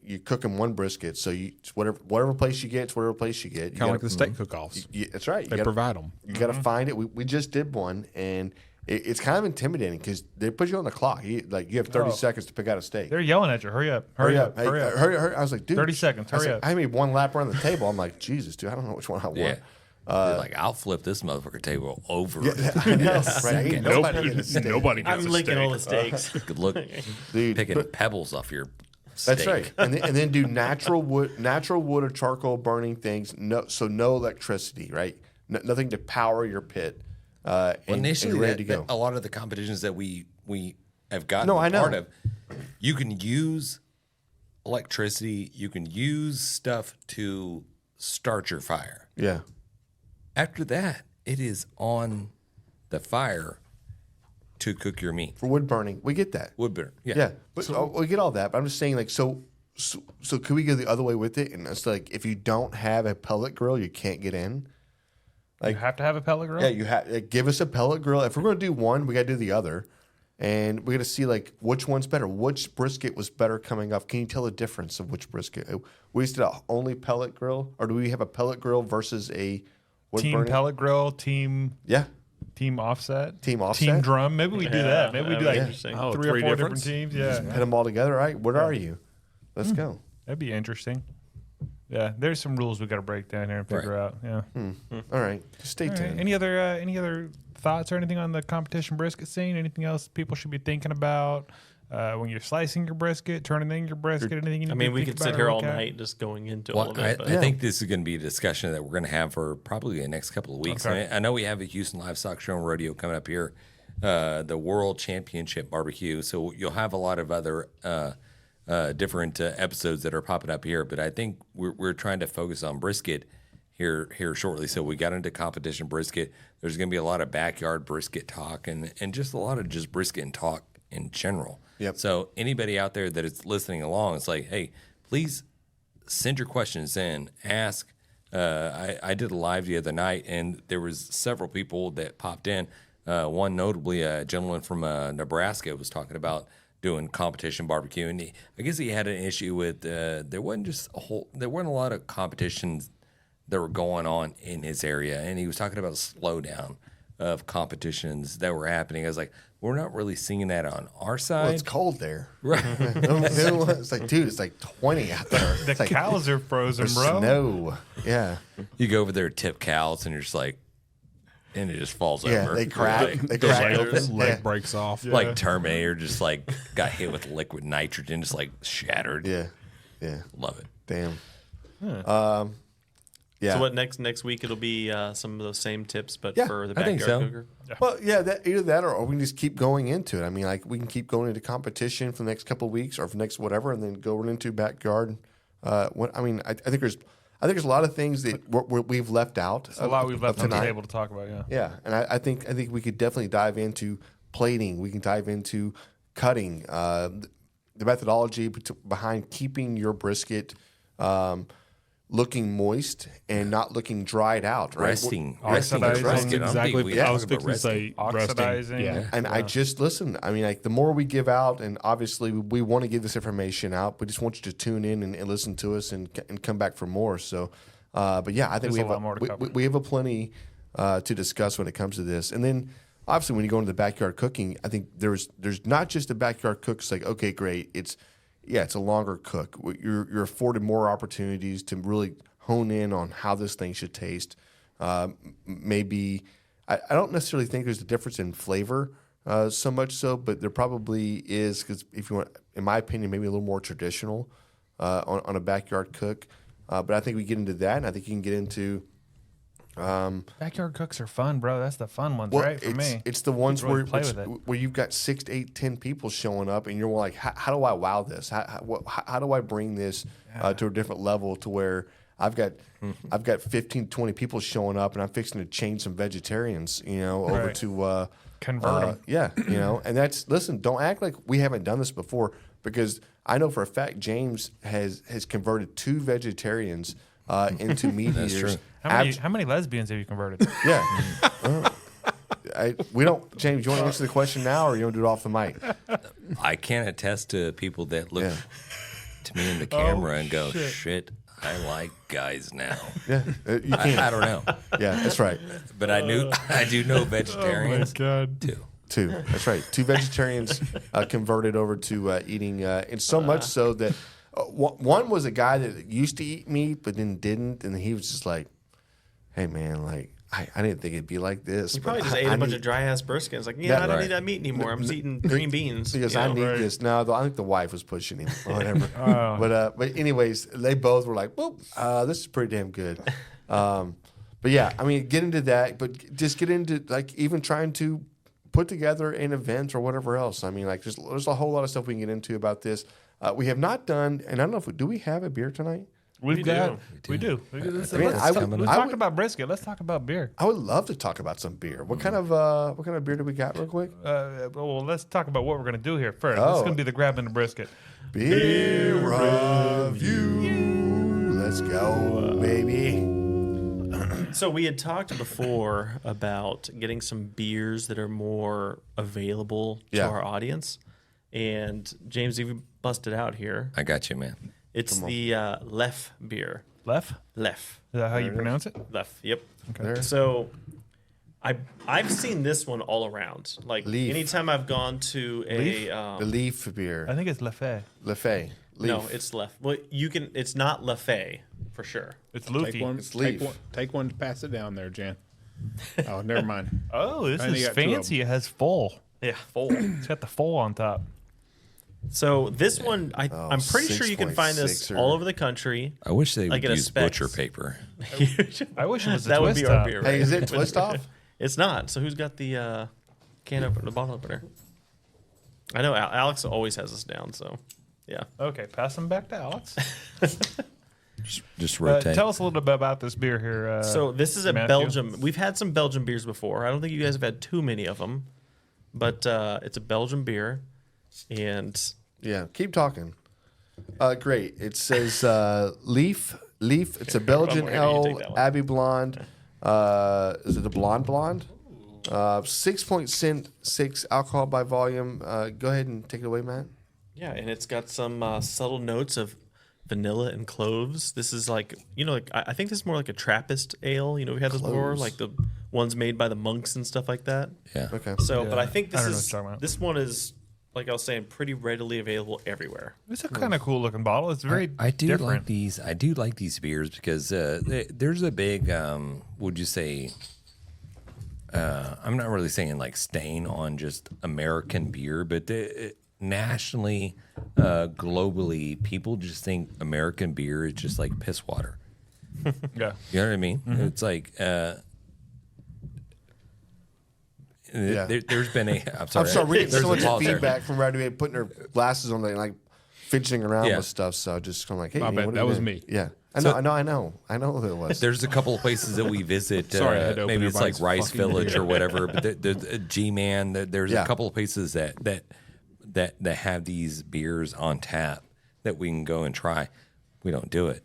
Speaker 2: you cook them one brisket. So it's whatever place you get, it's whatever place you get.
Speaker 3: Kind of like the steak cook-offs.
Speaker 2: That's right.
Speaker 3: They provide them.
Speaker 2: You got to find it. We just did one, and it's kind of intimidating because they put you on the clock. You have 30 seconds to pick out a steak.
Speaker 1: They're yelling at you. Hurry up. Hurry up.
Speaker 2: Hey,
Speaker 1: Hurry up.
Speaker 2: hurry. I was like, dude,
Speaker 1: 30 seconds, hurry up.
Speaker 2: I made one lap around the table. I'm like, Jesus, dude, I don't know which one I want.
Speaker 4: Yeah. They're like, I'll flip this motherfucker table over.
Speaker 2: I know, right? Ain't nobody getting a steak.
Speaker 3: Nobody gets
Speaker 5: I'm
Speaker 3: a
Speaker 5: licking
Speaker 3: steak.
Speaker 5: all the steaks.
Speaker 4: Good look.
Speaker 2: Dude,
Speaker 4: Picking pebbles off your
Speaker 2: That's
Speaker 4: steak.
Speaker 2: right. And then do natural wood or charcoal burning things. No electricity, right? Nothing to power your pit.
Speaker 4: Well,
Speaker 2: And
Speaker 4: initially,
Speaker 2: you're ready to go.
Speaker 4: a lot of the competitions that we have gotten
Speaker 2: No, I know.
Speaker 4: part of, you can use electricity. You can use stuff to start your fire.
Speaker 2: Yeah.
Speaker 4: After that, it is on the fire to cook your meat.
Speaker 2: For wood burning, we get that.
Speaker 4: Wood burn.
Speaker 2: Yeah. But we get all that. But I'm just saying, like, so could we go the other way with it? And it's like, if you don't have a pellet grill, you can't get in.
Speaker 1: You have to have a pellet grill?
Speaker 2: Yeah, you have give us a pellet grill. If we're going to do one, we got to do the other, and we got to see like which one's better. Which brisket was better coming off? Can you tell the difference of which brisket? We used to only pellet grill, or do we have a pellet grill versus a wood
Speaker 1: Team
Speaker 2: burning?
Speaker 1: pellet grill, team
Speaker 2: Yeah,
Speaker 1: Team offset.
Speaker 2: Team offset?
Speaker 1: Team drum. Maybe we do that. Maybe we do
Speaker 5: that'd
Speaker 1: like
Speaker 5: be interesting.
Speaker 3: Oh,
Speaker 1: 3 or 4 different
Speaker 3: difference?
Speaker 1: teams. Yeah.
Speaker 2: Put them all together. All right, what are you? Let's go.
Speaker 1: That'd be interesting. Yeah, there's some rules we got to break down here and figure out. Yeah.
Speaker 2: All right, just stay
Speaker 1: All right.
Speaker 2: tuned.
Speaker 1: Any other thoughts or anything on the competition brisket scene? Anything else people should be thinking about when you're slicing your brisket, turning in your brisket? Anything? You
Speaker 5: I
Speaker 1: need
Speaker 5: mean,
Speaker 1: to
Speaker 5: we
Speaker 1: think
Speaker 5: could sit
Speaker 1: about
Speaker 5: here
Speaker 1: or
Speaker 5: all
Speaker 1: look at?
Speaker 5: night just going into
Speaker 4: Well,
Speaker 5: all of
Speaker 4: I,
Speaker 5: it. But
Speaker 4: I think this is going to be a discussion that we're going to have for probably the next couple of weeks.
Speaker 1: Okay.
Speaker 4: I know we have a Houston Livestock Show and Rodeo coming up here, the World Championship Barbecue. So you'll have a lot of other different episodes that are popping up here. But I think we're trying to focus on brisket here shortly. So we got into competition brisket. There's going to be a lot of backyard brisket talk and just a lot of just brisket and talk in general.
Speaker 2: Yep.
Speaker 4: So anybody out there that is listening along, it's like, hey, please send your questions in. Ask. I did a live the other night, and there was several people that popped in. One notably, a gentleman from Nebraska was talking about doing competition barbecue, and I guess he had an issue with there weren't a lot of competitions that were going on in his area, and he was talking about a slowdown of competitions that were happening. I was like, we're not really seeing that on our side.
Speaker 2: Well, it's cold there.
Speaker 4: Right.
Speaker 2: It's like, dude, it's like 20 out there.
Speaker 1: The
Speaker 2: It's like,
Speaker 1: cows are frozen,
Speaker 2: there's
Speaker 1: bro.
Speaker 2: snow. Yeah.
Speaker 4: You go over there, tip cows, and you're just like, and it just falls
Speaker 2: Yeah,
Speaker 4: over.
Speaker 2: they crack.
Speaker 4: Like,
Speaker 2: They crack
Speaker 5: leg-
Speaker 2: open.
Speaker 3: Leg
Speaker 2: Yeah.
Speaker 3: breaks off.
Speaker 4: like Terminator, just like got hit with liquid nitrogen, just like shattered.
Speaker 2: Yeah. Yeah.
Speaker 4: Love it.
Speaker 2: Damn. Yeah.
Speaker 5: So what next week it'll be some of those same tips, but
Speaker 2: Yeah,
Speaker 5: for the
Speaker 4: I think
Speaker 5: backyard
Speaker 4: so.
Speaker 5: cooker.
Speaker 2: Well, yeah, either that or we can just keep going into it. I mean, like we can keep going into competition for the next couple of weeks or for the next whatever, and then go right into backyard. I think there's a lot of things that we've left out.
Speaker 1: There's a lot we've left on the
Speaker 2: tonight.
Speaker 1: table to talk about. Yeah.
Speaker 2: Yeah, and I think we could definitely dive into plating. We can dive into cutting, the methodology behind keeping your brisket looking moist and not looking dried out. Right?
Speaker 4: Resting
Speaker 1: Oxidizing.
Speaker 4: brisket. I don't think
Speaker 3: Exactly.
Speaker 4: we
Speaker 3: I
Speaker 4: talk
Speaker 3: was
Speaker 4: about
Speaker 3: fixing to say
Speaker 1: Oxidizing.
Speaker 3: resting. Yeah.
Speaker 2: And I just listen. I mean, like the more we give out, and obviously we want to give this information out. We just want you to tune in and listen to us and come back for more. So, but yeah, I think
Speaker 1: There's
Speaker 2: we
Speaker 1: a
Speaker 2: have
Speaker 1: lot more to cover.
Speaker 2: we have a plenty to discuss when it comes to this. And then obviously when you go into the backyard cooking, I think there's not just a backyard cook. It's like, okay, great. It's a longer cook. You're afforded more opportunities to really hone in on how this thing should taste. Maybe I don't necessarily think there's a difference in flavor so much so, but there probably is, because if you want, in my opinion, maybe a little more traditional on a backyard cook. But I think we get into that, and I think you can get into
Speaker 1: Backyard cooks are fun, bro. That's the fun ones, right? For me,
Speaker 2: it's the ones
Speaker 1: really
Speaker 2: where
Speaker 1: play with it.
Speaker 2: where you've got 6 to 8, 10 people showing up, and you're like, how do I wow this? How do I bring this to a different level to where I've got 15, 20 people showing up, and I'm fixing to change some vegetarians, over
Speaker 1: Right.
Speaker 2: to
Speaker 1: Convert 'em.
Speaker 2: Yeah, and listen. Don't act like we haven't done this before, because I know for a fact James has converted 2 vegetarians into meat
Speaker 4: That's
Speaker 2: eaters.
Speaker 4: true.
Speaker 1: How many lesbians have you converted?
Speaker 2: Yeah. We don't, James, you want to answer the question now, or you want to do it off the mic?
Speaker 4: I can attest to people that look
Speaker 2: Yeah.
Speaker 4: to me in the camera and go, shit, I like guys now.
Speaker 2: Yeah. You can't.
Speaker 4: I don't know.
Speaker 2: Yeah, that's right.
Speaker 4: But I do know vegetarians
Speaker 1: God.
Speaker 4: too.
Speaker 2: 2. That's right. 2 vegetarians converted over to eating, and so much so that one was a guy that used to eat meat but then didn't, and he was just like, "Hey man, like I didn't think it'd be like this."
Speaker 5: You
Speaker 2: but
Speaker 5: probably just
Speaker 2: I
Speaker 5: ate a bunch
Speaker 2: need-
Speaker 5: of dry ass brisket. It's like,
Speaker 2: Yeah,
Speaker 5: I don't
Speaker 4: right.
Speaker 5: need that meat anymore. I'm just eating green beans.
Speaker 2: Because
Speaker 5: you
Speaker 2: I
Speaker 5: know?
Speaker 2: need this. No, I think the wife was pushing him or whatever. But anyways, they both were like, "Well, this is pretty damn good." But yeah, I mean, get into that, but just get into like even trying to put together an event or whatever else. I mean, like there's a whole lot of stuff we can get into about this. We have not done, and I don't know if do we have a beer tonight?
Speaker 1: We do. Let's talk about brisket. Let's talk about beer.
Speaker 2: I would love to talk about some beer. What kind of beer do we got, real quick?
Speaker 1: Well, let's talk about what we're going to do here first.
Speaker 2: Oh.
Speaker 1: This is going to be the grabbing the brisket.
Speaker 2: Beer review. Let's go, baby.
Speaker 5: So we had talked before about getting some beers that are more available to
Speaker 2: Yeah.
Speaker 5: our audience. And James, you busted out here.
Speaker 4: I got you, man.
Speaker 5: It's the Leffe beer.
Speaker 1: Leffe?
Speaker 5: Leffe.
Speaker 1: Is that how you pronounce it?
Speaker 5: Leffe. Yep.
Speaker 2: There.
Speaker 5: So I've seen this one all around. Like
Speaker 2: Leaf.
Speaker 5: anytime I've gone to a
Speaker 2: The Leaf beer.
Speaker 1: I think it's Leffe.
Speaker 2: Leffe. Leaf.
Speaker 5: no, it's Leffe. Well, you can. It's not Leffe for sure.
Speaker 1: It's
Speaker 3: Take
Speaker 1: Luffy.
Speaker 3: one,
Speaker 2: It's
Speaker 3: take
Speaker 2: Leaf.
Speaker 3: one, take one to pass it down there, Jan. Oh, never mind.
Speaker 1: Oh, this
Speaker 3: I only
Speaker 1: is
Speaker 3: got 2 of
Speaker 1: fancy. It has full.
Speaker 5: Yeah, full.
Speaker 1: It's got the full on top.
Speaker 5: So this one, I'm pretty sure you can find this
Speaker 2: 6.6 or-
Speaker 5: all over the country.
Speaker 4: I wish they
Speaker 5: Like
Speaker 4: would
Speaker 5: in a
Speaker 4: use
Speaker 5: specs.
Speaker 4: butcher paper.
Speaker 1: I wish it was a
Speaker 5: that would
Speaker 1: twist
Speaker 5: be our
Speaker 1: top.
Speaker 5: beer.
Speaker 2: Hey,
Speaker 5: Right?
Speaker 2: is it twist off?
Speaker 5: It's not. So who's got the can opener, the bottle opener? I know Alex always has us down. So yeah.
Speaker 1: Okay, pass them back to Alex.
Speaker 4: Just rotate.
Speaker 1: Tell us a little bit about this beer here.
Speaker 5: So this is a
Speaker 1: Matthew?
Speaker 5: Belgium. We've had some Belgian beers before. I don't think you guys have had too many of them, but it's a Belgian beer, and
Speaker 2: Yeah, keep talking. Great. It says Leaf. It's a Belgian
Speaker 5: waiting for you to take
Speaker 2: ale,
Speaker 5: that one.
Speaker 2: Abbey Blonde. Is it the Blonde? 6.6 alcohol by volume. Go ahead and take it away, Matt.
Speaker 5: yeah, and it's got some subtle notes of vanilla and cloves. This is like like I think this is more like a Trappist ale. We had this before,
Speaker 2: Cloves.
Speaker 5: like the ones made by the monks and stuff like that.
Speaker 4: Yeah.
Speaker 2: Okay.
Speaker 5: So, but I think
Speaker 1: I
Speaker 5: this
Speaker 1: don't know what
Speaker 5: is
Speaker 1: you're talking about.
Speaker 5: this one is like I was saying, pretty readily available everywhere.
Speaker 1: It's a kind of cool looking bottle. It's very
Speaker 4: I do
Speaker 1: different.
Speaker 4: like these. I do like these beers because there's a big. Would you say? I'm not really saying like stain on just American beer, but nationally, globally, people just think American beer is just like piss water.
Speaker 1: Yeah.
Speaker 4: You know what I mean? It's like. There's been a. I'm sorry.
Speaker 2: I'm sorry. We're getting
Speaker 4: There's
Speaker 2: so
Speaker 4: a
Speaker 2: much
Speaker 4: pause there.
Speaker 2: feedback from right away, putting her glasses on, like fidgeting around
Speaker 4: Yeah.
Speaker 2: with stuff. So just kind of like, hey,
Speaker 3: My bad.
Speaker 2: what are
Speaker 3: That
Speaker 2: you
Speaker 3: was
Speaker 2: doing?
Speaker 3: me.
Speaker 2: Yeah, I
Speaker 4: So-
Speaker 2: know who it was.
Speaker 4: There's a couple of places that we visit.
Speaker 3: Sorry, I had to open
Speaker 4: maybe it's like
Speaker 3: everybody's
Speaker 4: Rice
Speaker 3: fucking
Speaker 4: Village
Speaker 3: beer.
Speaker 4: or whatever. But there's a G-Man. There's
Speaker 2: Yeah.
Speaker 4: a couple of places that have these beers on tap that we can go and try. We don't do it.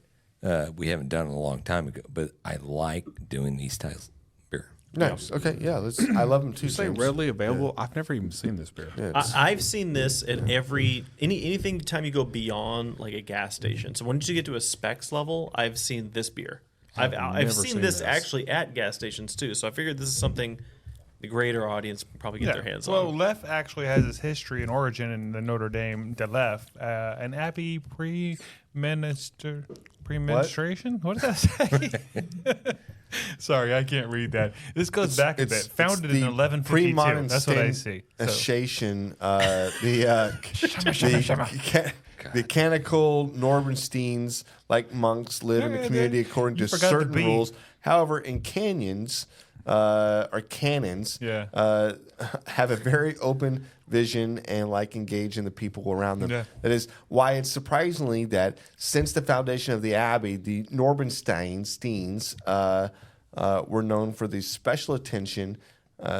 Speaker 4: We haven't done it a long time ago. But I like doing these types of beer.
Speaker 2: Nice. Okay. Yeah. I love them too.
Speaker 3: You say
Speaker 2: James.
Speaker 3: readily available? I've never even seen this beer.
Speaker 2: Yeah, it's-
Speaker 5: I've seen this at anything time you go beyond like a gas station. So once you get to a specs level, I've seen this beer. I've
Speaker 3: never
Speaker 5: seen
Speaker 3: seen
Speaker 5: this
Speaker 3: this.
Speaker 5: actually at gas stations too. So I figured this is something the greater audience can probably get their hands on.
Speaker 1: Leffe actually has its history and origin in the Notre Dame de Leffe, an abbey premenstruation. What did that say? Sorry, I can't read that. This goes back a bit. Founded in 1152. That's what I see. So,
Speaker 2: Association, the canonical Norbensteins, like monks, live in the
Speaker 1: Yeah,
Speaker 2: community
Speaker 1: they-
Speaker 2: according
Speaker 1: you
Speaker 2: to
Speaker 1: forgot the
Speaker 2: certain
Speaker 1: B.
Speaker 2: rules. However, in canyons or cannons,
Speaker 1: Yeah.
Speaker 2: have a very open vision and like engage in the people around them.
Speaker 1: Yeah.
Speaker 2: That is why it's surprisingly that since the foundation of the abbey, the Norbensteins were known for the special attention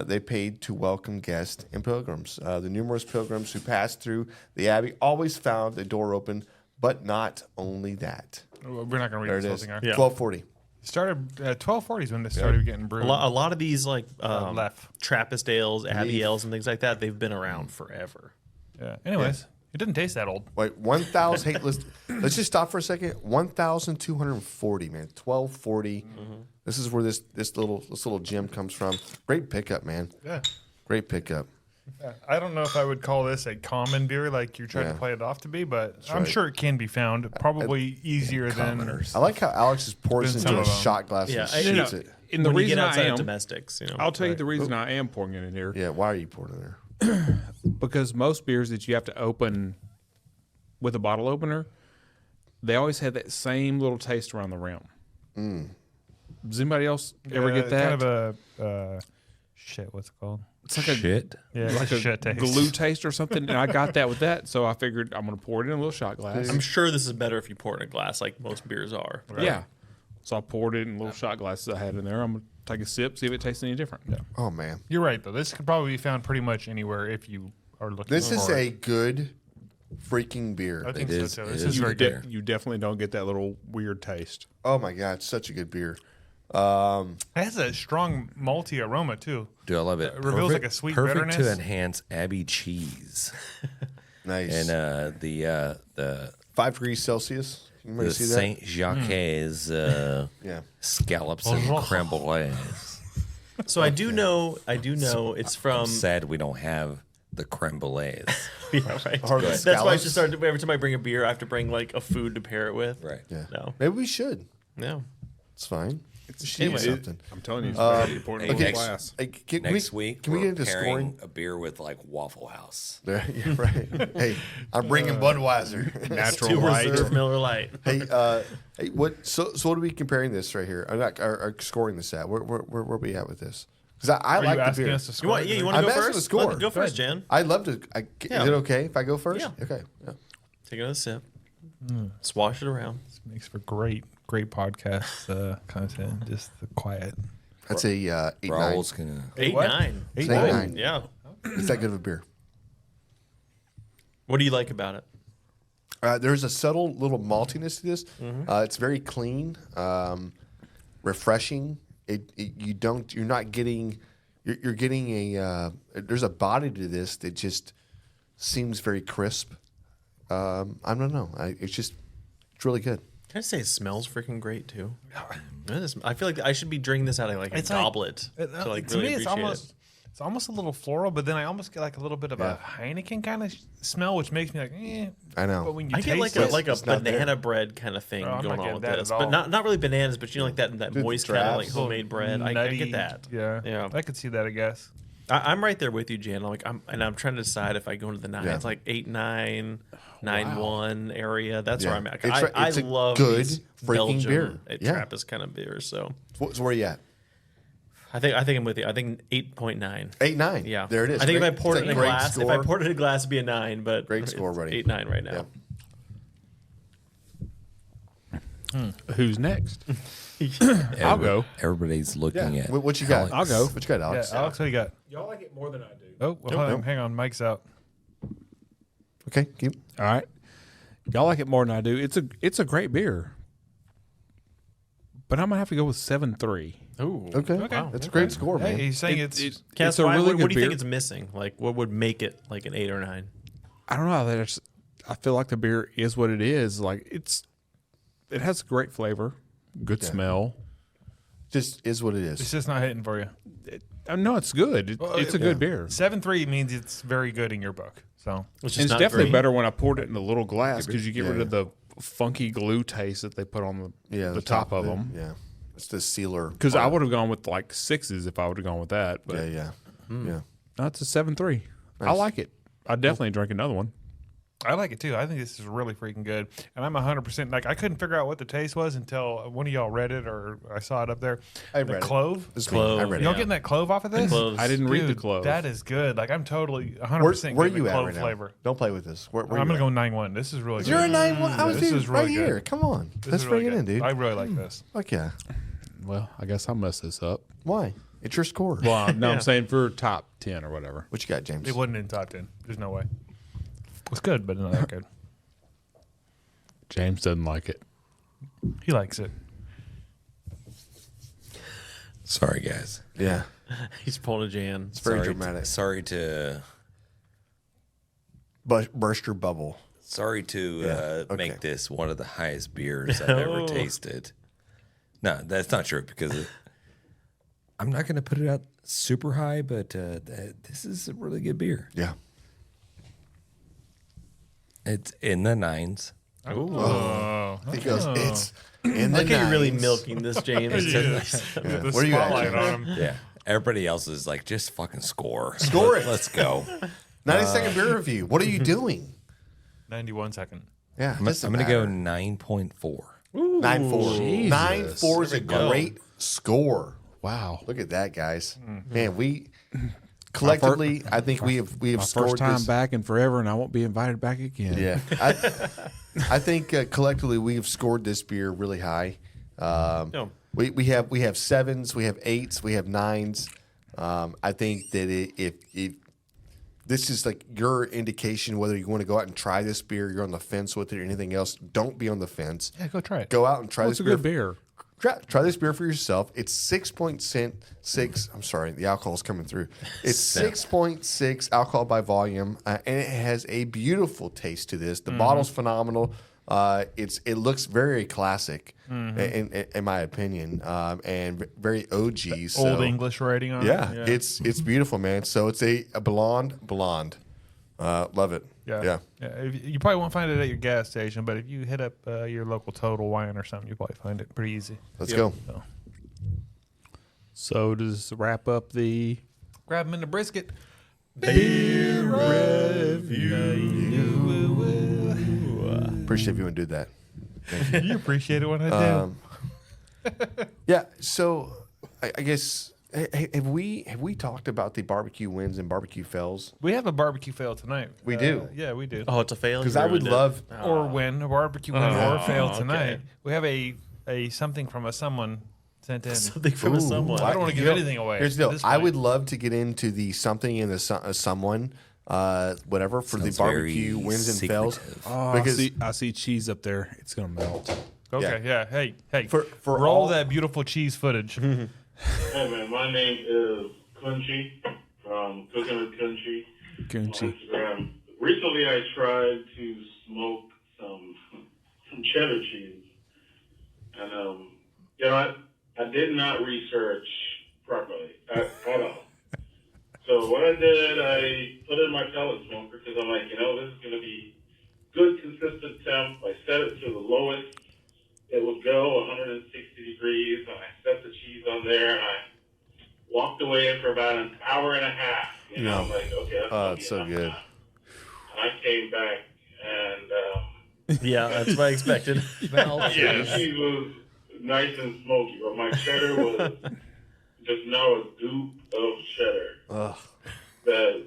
Speaker 2: they paid to welcome guests and pilgrims. The numerous pilgrims who passed through the abbey always found the door open, but not only that.
Speaker 1: we're not going to
Speaker 2: There
Speaker 1: read
Speaker 2: it
Speaker 1: this whole
Speaker 2: is.
Speaker 1: thing. Are?
Speaker 5: Yeah.
Speaker 2: 1240.
Speaker 1: Started 1240s when this started getting brewed.
Speaker 5: A lot of these like
Speaker 1: Leffe.
Speaker 5: Trappist ales, Abbey
Speaker 2: Leaf.
Speaker 5: ales, and things like that, they've been around forever.
Speaker 1: Yeah. Anyways, it didn't taste that old.
Speaker 2: Wait, 1,000. Hey, let's just stop for a second. 1,240, man. 1240. This is where this little gem comes from. Great pickup, man.
Speaker 1: Yeah.
Speaker 2: Great pickup.
Speaker 1: I don't know if I would call this a common beer like you're trying
Speaker 2: Yeah.
Speaker 1: to play it off to be, but I'm
Speaker 2: right.
Speaker 1: sure it can be found. Probably easier than.
Speaker 4: Commoners.
Speaker 2: I like how Alex just pours
Speaker 1: Been
Speaker 2: into
Speaker 1: some
Speaker 2: a
Speaker 1: of 'em.
Speaker 2: shot glass
Speaker 5: Yeah,
Speaker 2: and
Speaker 5: I-
Speaker 2: shoots
Speaker 3: No,
Speaker 2: it.
Speaker 3: and the
Speaker 5: when you
Speaker 3: reason
Speaker 5: get outside
Speaker 3: I
Speaker 5: of
Speaker 3: am,
Speaker 5: domestics,
Speaker 3: I'll tell you the reason I am pouring it in here.
Speaker 2: Yeah, why are you pouring it there?
Speaker 3: Because most beers that you have to open with a bottle opener, they always have that same little taste around the rim. Does anybody else ever get that?
Speaker 1: Kind of a shit. What's it called?
Speaker 3: it's like a
Speaker 1: Yeah, it's
Speaker 3: like
Speaker 1: a
Speaker 3: a
Speaker 1: shit taste.
Speaker 3: glue taste or something. And I got that with that, so I figured I'm going to pour it in a little shot glass.
Speaker 5: I'm sure this is better if you pour it in a glass, like most beers are.
Speaker 3: Yeah. So I poured it in little shot glasses I had in there. I'm going to take a sip, see if it tastes any different. Yeah.
Speaker 2: Oh, man.
Speaker 1: You're right though. This could probably be found pretty much anywhere if you are looking.
Speaker 2: This is
Speaker 1: for
Speaker 2: a
Speaker 1: it.
Speaker 2: good freaking beer.
Speaker 1: I think
Speaker 4: It
Speaker 1: so
Speaker 4: is-
Speaker 1: too.
Speaker 4: it
Speaker 1: This
Speaker 4: is
Speaker 1: is very
Speaker 4: good.
Speaker 1: good.
Speaker 3: You definitely don't get that little weird taste.
Speaker 2: Oh, my God. Such a good beer.
Speaker 1: It has a strong malty aroma too.
Speaker 4: Dude, I love it.
Speaker 1: It reveals like a sweet
Speaker 4: perfect
Speaker 1: bitterness.
Speaker 4: to enhance Abbey cheese.
Speaker 2: Nice.
Speaker 4: And the
Speaker 2: 5 degrees Celsius. You might see that.
Speaker 4: Saint Jacques
Speaker 2: Yeah.
Speaker 4: scallops and creme brulees.
Speaker 5: So I do know it's from.
Speaker 4: I'm sad we don't have the creme brulees.
Speaker 5: Yeah, right.
Speaker 2: Or the
Speaker 5: That's why I
Speaker 2: scallops.
Speaker 5: should start. Every time I bring a beer, I have to bring like a food to pair it with.
Speaker 4: Right.
Speaker 2: Yeah.
Speaker 5: No.
Speaker 2: Maybe we should.
Speaker 5: No.
Speaker 2: It's fine. We should
Speaker 5: Anyway.
Speaker 2: do something.
Speaker 3: I'm telling you, it's very important
Speaker 4: hey,
Speaker 3: to the
Speaker 4: next-
Speaker 3: class.
Speaker 2: Hey, can
Speaker 4: Next week,
Speaker 2: can we
Speaker 4: we're
Speaker 2: get into
Speaker 4: pairing
Speaker 2: scoring?
Speaker 4: a beer with like Waffle House.
Speaker 2: Yeah, right. Hey, I'm bringing Budweiser.
Speaker 3: Natural
Speaker 5: Two
Speaker 3: light.
Speaker 5: reserve Miller Light.
Speaker 2: Hey, what? So what are we comparing this right here? I'm not are scoring this at. Where are we at with this? Because I
Speaker 1: Are
Speaker 2: like
Speaker 1: you
Speaker 2: the
Speaker 1: asking
Speaker 2: beer.
Speaker 1: us to
Speaker 5: You
Speaker 1: score?
Speaker 5: want? Yeah, you want
Speaker 2: I'm
Speaker 5: to go
Speaker 2: asking
Speaker 5: first?
Speaker 2: the score.
Speaker 5: Go first, Jan.
Speaker 2: I'd love to.
Speaker 5: Yeah.
Speaker 2: Is it okay if I go first?
Speaker 5: Yeah.
Speaker 2: Okay. Yeah.
Speaker 5: Take another sip. Swash it around.
Speaker 1: This makes for great podcast content. Just the quiet.
Speaker 2: That's a 8-9.
Speaker 4: Raul's gonna.
Speaker 5: 8-9.
Speaker 2: It's an 8-9.
Speaker 5: Yeah.
Speaker 2: It's that good of a beer.
Speaker 5: What do you like about it?
Speaker 2: There's a subtle little maltiness to this. It's very clean, refreshing. You're not getting. You're getting a. There's a body to this that just seems very crisp. I don't know. It's really good.
Speaker 5: Can I say it smells freaking great too? I feel like I should be drinking this out of like a goblet to like
Speaker 1: to
Speaker 5: really
Speaker 1: me,
Speaker 5: appreciate
Speaker 1: it's almost a little floral, but then I almost get like a little bit of a Heineken kind of smell, which makes me like, eh.
Speaker 2: I know.
Speaker 1: But when you
Speaker 5: I get
Speaker 1: taste
Speaker 5: like a
Speaker 2: it's not there.
Speaker 5: banana bread kind of thing
Speaker 1: Oh, I'm
Speaker 5: going
Speaker 1: not
Speaker 5: on
Speaker 1: getting
Speaker 5: with
Speaker 1: that
Speaker 5: this,
Speaker 1: at
Speaker 5: but
Speaker 1: all.
Speaker 5: not really bananas, but you know like that moist kind of like
Speaker 2: drabs.
Speaker 5: homemade bread. I
Speaker 1: Nutty.
Speaker 5: get that.
Speaker 1: Yeah, I could see that. I guess.
Speaker 5: I'm right there with you, Jan. I'm trying to decide if I go into the nines,
Speaker 2: Yeah.
Speaker 5: like 8-9, 9-1 area. That's where
Speaker 2: Yeah.
Speaker 5: I'm at.
Speaker 2: It's
Speaker 5: I
Speaker 2: a
Speaker 5: love
Speaker 2: good
Speaker 5: these
Speaker 2: freaking
Speaker 5: Belgium
Speaker 2: beer. Yeah.
Speaker 5: Trappist kind of beers. So
Speaker 2: So where are you at?
Speaker 5: I think I'm with you. I think 8.9.
Speaker 2: 8-9.
Speaker 5: Yeah,
Speaker 2: There it is.
Speaker 5: I think
Speaker 2: Great-
Speaker 5: if I poured
Speaker 2: it's
Speaker 5: it in a
Speaker 2: great
Speaker 5: glass,
Speaker 2: score.
Speaker 5: it'd be a 9. But
Speaker 2: Great score,
Speaker 5: it's
Speaker 2: buddy.
Speaker 5: 8-9 right now.
Speaker 3: Who's next? I'll go.
Speaker 4: Everybody's looking at.
Speaker 2: What you got?
Speaker 3: I'll go.
Speaker 2: What you got, Alex?
Speaker 1: Yeah, Alex, what do you got?
Speaker 3: Y'all like it more than I do.
Speaker 1: Oh, well, hang on, Mike's out.
Speaker 2: Okay. Keep.
Speaker 3: All right. Y'all like it more than I do. It's a great beer. But I'm gonna have to go with 7.3.
Speaker 5: Ooh.
Speaker 2: Okay.
Speaker 5: Wow.
Speaker 2: That's a great score, man.
Speaker 1: Hey, he's saying
Speaker 3: It's
Speaker 5: Cass,
Speaker 3: a really
Speaker 5: what
Speaker 3: good
Speaker 5: do you
Speaker 3: beer.
Speaker 5: think it's missing? Like, what would make it like an 8 or 9?
Speaker 3: I don't know. I feel like the beer is what it is. Like it has great flavor, good smell.
Speaker 2: Just is what it
Speaker 1: it's
Speaker 2: is.
Speaker 1: just not hitting for you.
Speaker 3: No, it's good. It's a good beer.
Speaker 1: 7.3 means it's very good in your book. So
Speaker 5: Which
Speaker 3: And
Speaker 5: is
Speaker 3: it's definitely
Speaker 5: great.
Speaker 3: better when I poured it in a little glass because you get
Speaker 2: Yeah,
Speaker 3: rid of the funky glue taste that they put on the top of
Speaker 2: it.
Speaker 3: them.
Speaker 2: Yeah. It's the sealer.
Speaker 3: Because I
Speaker 2: part.
Speaker 3: would have gone with like 6s if I would have gone with that. But
Speaker 2: Yeah. Yeah.
Speaker 3: no, it's a 7.3. I
Speaker 2: Nice.
Speaker 3: like it. I definitely drink another one.
Speaker 1: I like it too. I think this is really freaking good. And I'm 100% like I couldn't figure out what the taste was until one of y'all read it or I saw it up there.
Speaker 2: I
Speaker 1: The
Speaker 2: read it.
Speaker 1: clove.
Speaker 2: This
Speaker 5: Clove,
Speaker 2: I read
Speaker 1: Y'all
Speaker 2: it.
Speaker 1: getting that clove off of this?
Speaker 5: Cloves.
Speaker 3: I didn't read the
Speaker 1: Dude,
Speaker 3: clove.
Speaker 1: That is good. Like I'm totally 100%
Speaker 2: Where
Speaker 1: getting
Speaker 2: you
Speaker 1: the
Speaker 2: at
Speaker 1: clove
Speaker 2: right
Speaker 1: flavor.
Speaker 2: now? Don't play with this. Where
Speaker 1: I'm
Speaker 2: you
Speaker 1: gonna
Speaker 2: at?
Speaker 1: go 9-1. This is really
Speaker 2: You're a
Speaker 1: good.
Speaker 2: 9-1. I was
Speaker 1: This
Speaker 2: dude,
Speaker 1: is really
Speaker 2: right here.
Speaker 1: good.
Speaker 2: Come on.
Speaker 1: This
Speaker 2: Let's
Speaker 1: is really
Speaker 2: bring it in,
Speaker 1: good.
Speaker 2: dude.
Speaker 1: I really like this.
Speaker 2: Fuck yeah.
Speaker 3: Well, I guess I messed this up.
Speaker 2: Why? It's your score.
Speaker 3: Well, no, I'm saying for top 10 or whatever.
Speaker 2: What you got, James?
Speaker 1: It wasn't in top 10. There's no way. It's good, but not that good.
Speaker 3: James doesn't like it.
Speaker 1: He likes it.
Speaker 4: Sorry, guys.
Speaker 2: Yeah.
Speaker 5: He's pulling a Jan.
Speaker 2: It's very
Speaker 4: Sorry
Speaker 2: dramatic.
Speaker 4: Sorry to
Speaker 2: Burst your bubble. Okay.
Speaker 4: make this one of the highest beers I've ever tasted. No, that's not true because I'm not going to put it out super high, but this is a really good beer.
Speaker 2: Yeah.
Speaker 4: It's in the 9s.
Speaker 1: Oh.
Speaker 2: Because it's in the
Speaker 5: Look at you really
Speaker 2: nines.
Speaker 5: milking this, James.
Speaker 1: The
Speaker 2: Where are you at,
Speaker 1: spotlight
Speaker 2: James?
Speaker 1: on him.
Speaker 4: Yeah. Everybody else is like, just fucking score.
Speaker 2: Score it.
Speaker 4: Let's go.
Speaker 2: 90-second beer review. What are you doing?
Speaker 1: 91 second.
Speaker 2: Yeah.
Speaker 4: I'm going to go 9.4.
Speaker 2: 9-4. 9-4 is a great score.
Speaker 3: Wow.
Speaker 2: Look at that, guys. Man, we collectively, I think we have
Speaker 3: My
Speaker 2: scored
Speaker 3: first time
Speaker 2: this.
Speaker 3: back in forever, and I won't be invited back again.
Speaker 2: Yeah, I think collectively we have scored this beer really high.
Speaker 5: No.
Speaker 2: We have 7s, we have 8s, we have 9s. I think that if this is like your indication whether you want to go out and try this beer, you're on the fence with it or anything else, don't be on the fence.
Speaker 1: Yeah, go try it.
Speaker 2: Go out and try
Speaker 3: Well,
Speaker 2: this
Speaker 3: it's a good beer.
Speaker 2: Try this beer for yourself. It's 6.6. I'm sorry, the alcohol's coming through. It's 6.6 alcohol by volume, and it has a beautiful taste to this. The bottle's phenomenal. It looks very classic, in my opinion, and very OG. So,
Speaker 1: Old English writing on
Speaker 2: yeah,
Speaker 1: it.
Speaker 2: it's beautiful, man. So it's a blonde. Love it.
Speaker 1: Yeah. You probably won't find it at your gas station, but if you hit up your local Total Wine or something, you'll probably find it pretty easy.
Speaker 2: Let's go.
Speaker 3: So does wrap up the
Speaker 1: Grab them in the brisket.
Speaker 2: Appreciate if you would do that.
Speaker 1: You appreciate it when I do.
Speaker 2: Yeah. So I guess have we talked about the barbecue wins and barbecue fails?
Speaker 1: We have a barbecue fail tonight.
Speaker 2: We do.
Speaker 1: Yeah, we do.
Speaker 5: Oh, it's a fail.
Speaker 2: Because
Speaker 5: You
Speaker 2: I would
Speaker 5: ruined it.
Speaker 2: love.
Speaker 1: Or win, a barbecue win or fail
Speaker 5: okay.
Speaker 1: tonight. We have a something from someone sent in.
Speaker 5: Something from someone.
Speaker 1: I don't want to give anything away.
Speaker 2: Here's the
Speaker 1: at
Speaker 2: deal.
Speaker 1: this
Speaker 2: I
Speaker 1: point.
Speaker 2: would love to get into the something in the someone, whatever for
Speaker 4: Sounds
Speaker 2: the barbecue
Speaker 4: very
Speaker 2: wins and fails.
Speaker 4: secretive.
Speaker 2: Because
Speaker 3: I see cheese up there. It's gonna melt.
Speaker 1: Okay, yeah. Hey.
Speaker 2: For
Speaker 1: roll
Speaker 2: all-
Speaker 1: that beautiful cheese footage.
Speaker 10: Hey man, my name is Kunchi from Cooking with Kunchi on
Speaker 3: Kunchi.
Speaker 10: Instagram. Recently, I tried to smoke some cheddar cheese, and you know what? I did not research properly at all. So what I did, I put it in my pellet smoker because I'm like, this is going to be good, consistent temp. I set it to the lowest. It would go 160 degrees, and I set the cheese on there, and I walked away for about an hour and a half. I'm like, okay, that's gonna be
Speaker 2: it's so
Speaker 10: enough
Speaker 2: good.
Speaker 10: time. And I came back, and
Speaker 5: Yeah, that's what I expected.
Speaker 10: the cheese was nice and smoky, but my cheddar was just now a goop of cheddar.
Speaker 2: Ugh.
Speaker 10: That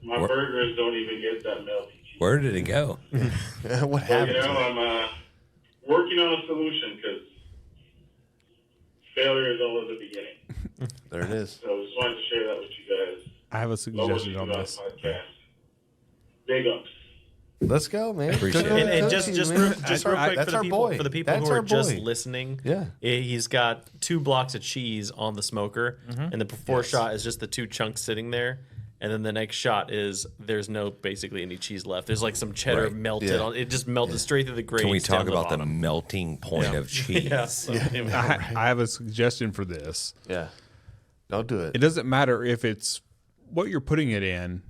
Speaker 10: my burgers don't even get that melty cheese.
Speaker 4: Where did it go?
Speaker 2: What
Speaker 10: So,
Speaker 2: happened? to it?
Speaker 10: I'm working on a solution because failure is always the beginning.
Speaker 2: There it is.
Speaker 10: So I just wanted to share that with you guys.
Speaker 3: I have a
Speaker 10: Love what
Speaker 3: suggestion
Speaker 10: you
Speaker 3: on
Speaker 10: do on
Speaker 3: this.
Speaker 10: the podcast. Big ups.
Speaker 2: Let's go, man.
Speaker 4: Appreciate
Speaker 2: Cooking
Speaker 4: it.
Speaker 2: with
Speaker 5: And just
Speaker 2: Kunchi,
Speaker 5: real,
Speaker 2: man.
Speaker 5: just real quick
Speaker 2: That's
Speaker 5: for
Speaker 2: our
Speaker 5: the people,
Speaker 2: boy.
Speaker 5: for the people
Speaker 2: That's
Speaker 5: who
Speaker 2: our
Speaker 5: are just
Speaker 2: boy.
Speaker 5: listening.
Speaker 2: Yeah.
Speaker 5: He's got 2 blocks of cheese on the smoker, and the before shot is just the 2 chunks sitting there. And then the next shot is there's no basically any cheese left. There's like some cheddar
Speaker 4: Right.
Speaker 5: melted
Speaker 2: Yeah.
Speaker 5: on it. Just melted straight through the grains.
Speaker 4: Can we talk
Speaker 5: down
Speaker 4: about the
Speaker 5: bottom.
Speaker 4: melting point of cheese?
Speaker 5: Yeah. So, anyway.
Speaker 3: I have a suggestion for this.
Speaker 2: Yeah. Don't do it.
Speaker 3: It doesn't matter if it's what you're putting it in.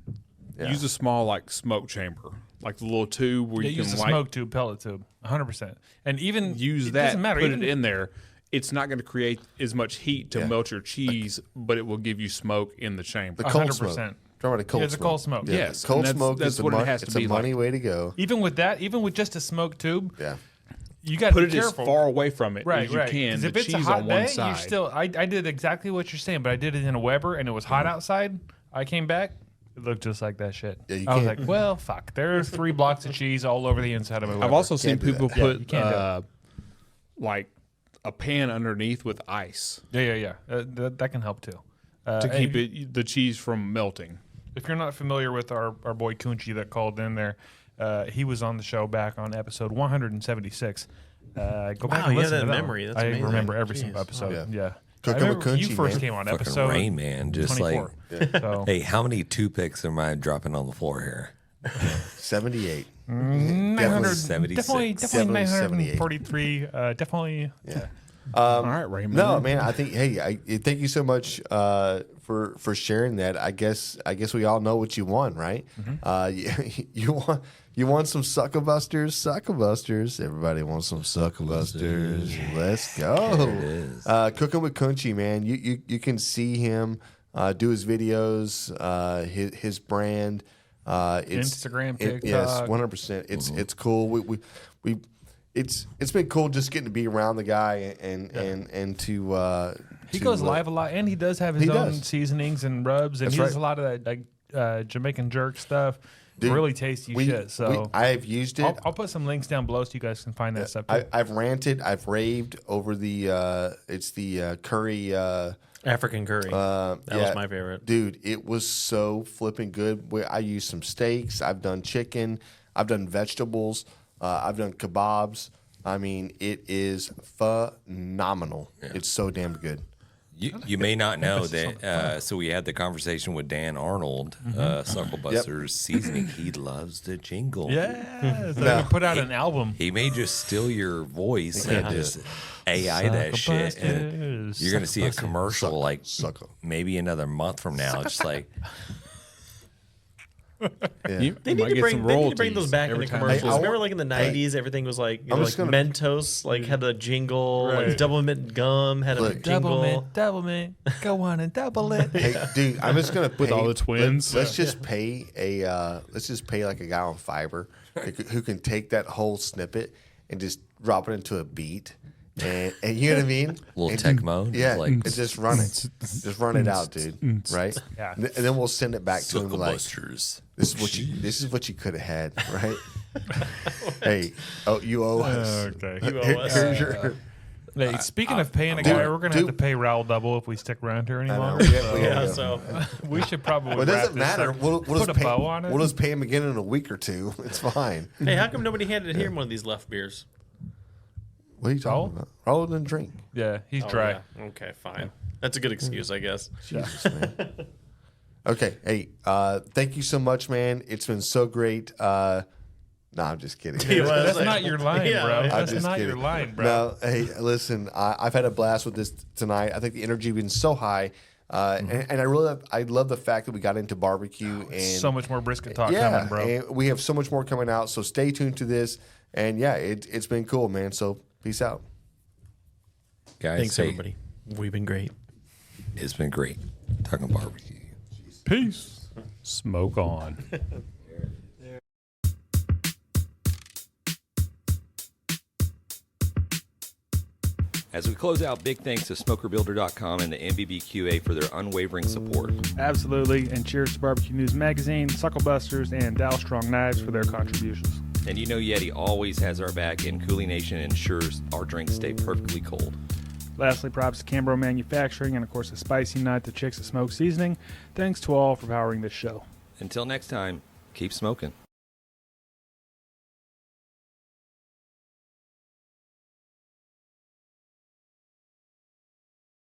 Speaker 3: Use a small like smoke chamber, like the little tube where
Speaker 1: Yeah,
Speaker 3: you
Speaker 1: use
Speaker 3: can
Speaker 1: the
Speaker 3: light.
Speaker 1: smoke tube, pellet tube, 100%. And even
Speaker 3: Use
Speaker 1: it
Speaker 3: that.
Speaker 1: doesn't matter.
Speaker 3: Put
Speaker 1: even
Speaker 3: it in there. It's not going to create as much heat to melt your cheese, but it will give you smoke in the chamber.
Speaker 2: The cold
Speaker 1: 100%.
Speaker 2: smoke. Talking about a cold
Speaker 1: Yeah, it's a
Speaker 2: smoke.
Speaker 1: cold smoke.
Speaker 2: Yeah,
Speaker 3: Yes,
Speaker 2: cold
Speaker 3: and
Speaker 2: smoke
Speaker 3: that's
Speaker 2: is
Speaker 3: what it
Speaker 2: the
Speaker 3: has to
Speaker 2: it's a
Speaker 3: be
Speaker 2: money
Speaker 3: like.
Speaker 2: way to go.
Speaker 1: Even with that, even with just a smoke tube,
Speaker 2: Yeah.
Speaker 1: you got to
Speaker 3: Put
Speaker 1: be
Speaker 3: it as
Speaker 1: careful.
Speaker 3: far away from it
Speaker 1: Right,
Speaker 3: as you
Speaker 1: right.
Speaker 3: can.
Speaker 1: 'Cause
Speaker 3: The
Speaker 1: if it's a
Speaker 3: cheese
Speaker 1: hot
Speaker 3: on one
Speaker 1: day,
Speaker 3: side.
Speaker 1: you still. I did exactly what you're saying, but I did it in a Weber, and it was hot outside. I came back. It looked just like that shit.
Speaker 2: Yeah, you
Speaker 1: I was
Speaker 2: can't-
Speaker 1: like, well, fuck. There's 3 blocks of cheese all over the inside of a Weber.
Speaker 3: I've also seen
Speaker 2: Can't do
Speaker 3: people
Speaker 2: that.
Speaker 1: Yeah,
Speaker 3: put
Speaker 1: you can't do
Speaker 3: like a pan underneath with ice
Speaker 1: Yeah. That can help too.
Speaker 3: to keep the cheese from melting.
Speaker 1: If you're not familiar with our boy Kunchi that called in there, he was on the show back on episode 176. Go back
Speaker 5: Wow,
Speaker 1: and
Speaker 5: you
Speaker 1: listen
Speaker 5: have
Speaker 1: to
Speaker 5: that
Speaker 1: that
Speaker 5: memory.
Speaker 1: one.
Speaker 5: That's
Speaker 1: I
Speaker 5: amazing.
Speaker 1: remember every
Speaker 5: Jeez.
Speaker 1: single episode.
Speaker 2: Yeah.
Speaker 1: Yeah.
Speaker 2: Cooking
Speaker 1: I
Speaker 2: with
Speaker 1: remember you
Speaker 2: Kunchi,
Speaker 1: first
Speaker 2: man.
Speaker 1: came on
Speaker 4: Fucking
Speaker 1: episode
Speaker 4: Rain Man, just
Speaker 1: 24. So,
Speaker 4: Hey, how many toothpicks am I dropping on the floor here?
Speaker 2: 78.
Speaker 1: 900,
Speaker 4: 76.
Speaker 1: definitely
Speaker 2: 78.
Speaker 1: 943. Definitely.
Speaker 2: Yeah.
Speaker 3: All right, Raymond.
Speaker 2: No, man. I think. Hey, thank you so much for sharing that. I guess we all know what you want, right? You want some Suckklebusters. Everybody wants some Suckklebusters. Let's go. Cooking with Kunchi, man. You can see him do his videos, his brand. It's
Speaker 1: Instagram,
Speaker 2: yes,
Speaker 1: TikTok.
Speaker 2: 100%. It's cool. We it's been cool just getting to be around the guy and to
Speaker 1: He
Speaker 2: to,
Speaker 1: goes live a lot, and he does have his
Speaker 2: he
Speaker 1: own
Speaker 2: does.
Speaker 1: seasonings and rubs, and
Speaker 2: That's
Speaker 1: he does
Speaker 2: right.
Speaker 1: a lot of that like Jamaican jerk stuff.
Speaker 2: Dude,
Speaker 1: really tasty shit. So
Speaker 2: I've used it.
Speaker 1: I'll put some links down below so you guys can find that stuff too.
Speaker 2: I've ranted, I've raved over the it's the curry.
Speaker 5: African curry. That was my favorite.
Speaker 2: Dude, it was so flipping good. I used some steaks. I've done chicken. I've done vegetables. I've done kebabs. I mean, it is phenomenal. It's so damn good.
Speaker 4: You may not know that. So we had the conversation with Dan Arnold, SUCKLEBUSTERS seasoning. He loves the jingle.
Speaker 1: Yeah, so we put out an album.
Speaker 4: He may just steal your voice and just AI that shit. And you're gonna see a commercial like maybe another month from now. Just like.
Speaker 5: They need to bring those back in the commercials. Remember, like in the '90s, everything was like, like Mentos, like had a jingle. Like Double Mint gum had a jingle.
Speaker 1: Double mint, go on and double it.
Speaker 2: Hey, dude, I'm just gonna
Speaker 3: with all the twins.
Speaker 2: Let's just pay like a guy on Fiverr who can take that whole snippet and just drop it into a beat. And you know what I mean?
Speaker 4: Little tech mode.
Speaker 2: Yeah, and just run it. Just run it out, dude. Right?
Speaker 1: Yeah.
Speaker 2: And then we'll send it back to him like,
Speaker 4: SUCKLEBUSTERS.
Speaker 2: this is what you could have had, right? Hey, you owe us.
Speaker 1: Okay.
Speaker 5: You owe us.
Speaker 2: Here's your.
Speaker 1: Hey, speaking of paying a guy, we're going to have to pay Raul double if we stick around here any longer.
Speaker 5: So
Speaker 1: We should probably
Speaker 2: Well, it doesn't
Speaker 1: wrap this
Speaker 2: matter.
Speaker 1: up.
Speaker 2: We'll
Speaker 1: Put
Speaker 2: just
Speaker 1: a
Speaker 2: pay,
Speaker 1: bow on it.
Speaker 2: We'll just pay him again in a week or two. It's fine.
Speaker 5: Hey, how come nobody handed him one of these Leffe beers?
Speaker 2: What are you talking about? Raul didn't drink.
Speaker 1: Yeah, he's dry.
Speaker 5: Yeah. Okay, fine. That's a good excuse, I guess.
Speaker 2: Jesus, man. Okay. Hey, thank you so much, man. It's been so great. No, I'm just kidding.
Speaker 1: That's not your line,
Speaker 5: Yeah,
Speaker 1: bro.
Speaker 5: I'm
Speaker 1: That's
Speaker 2: just
Speaker 1: not
Speaker 2: kidding.
Speaker 1: your line, bro.
Speaker 2: No, hey, listen, I've had a blast with this tonight. I think the energy has been so high. And I love the fact that we got into barbecue and
Speaker 1: So much more brisket talk coming, bro.
Speaker 2: and we have so much more coming out. So stay tuned to this. And yeah, it's been cool, man. So peace out.
Speaker 4: Guys,
Speaker 5: Thanks, everybody. We've been great.
Speaker 4: It's been great talking barbecue.
Speaker 1: Peace.
Speaker 3: Smoke on.
Speaker 4: As we close out, big thanks to SmokerBuilder.com and the MBBQA for their unwavering support.
Speaker 7: Absolutely. And cheers to Barbecue News Magazine, SUCKLEBUSTERS, and Dow Strong Knives for their contributions.
Speaker 4: And you know Yeti always has our back, and Cooling Nation ensures our drinks stay perfectly cold.
Speaker 7: Lastly, props to Cambro Manufacturing and, of course, the Spicy Nut, the Chicks at Smoke Seasoning. Thanks to all for powering this show.
Speaker 4: Until next time, keep smoking.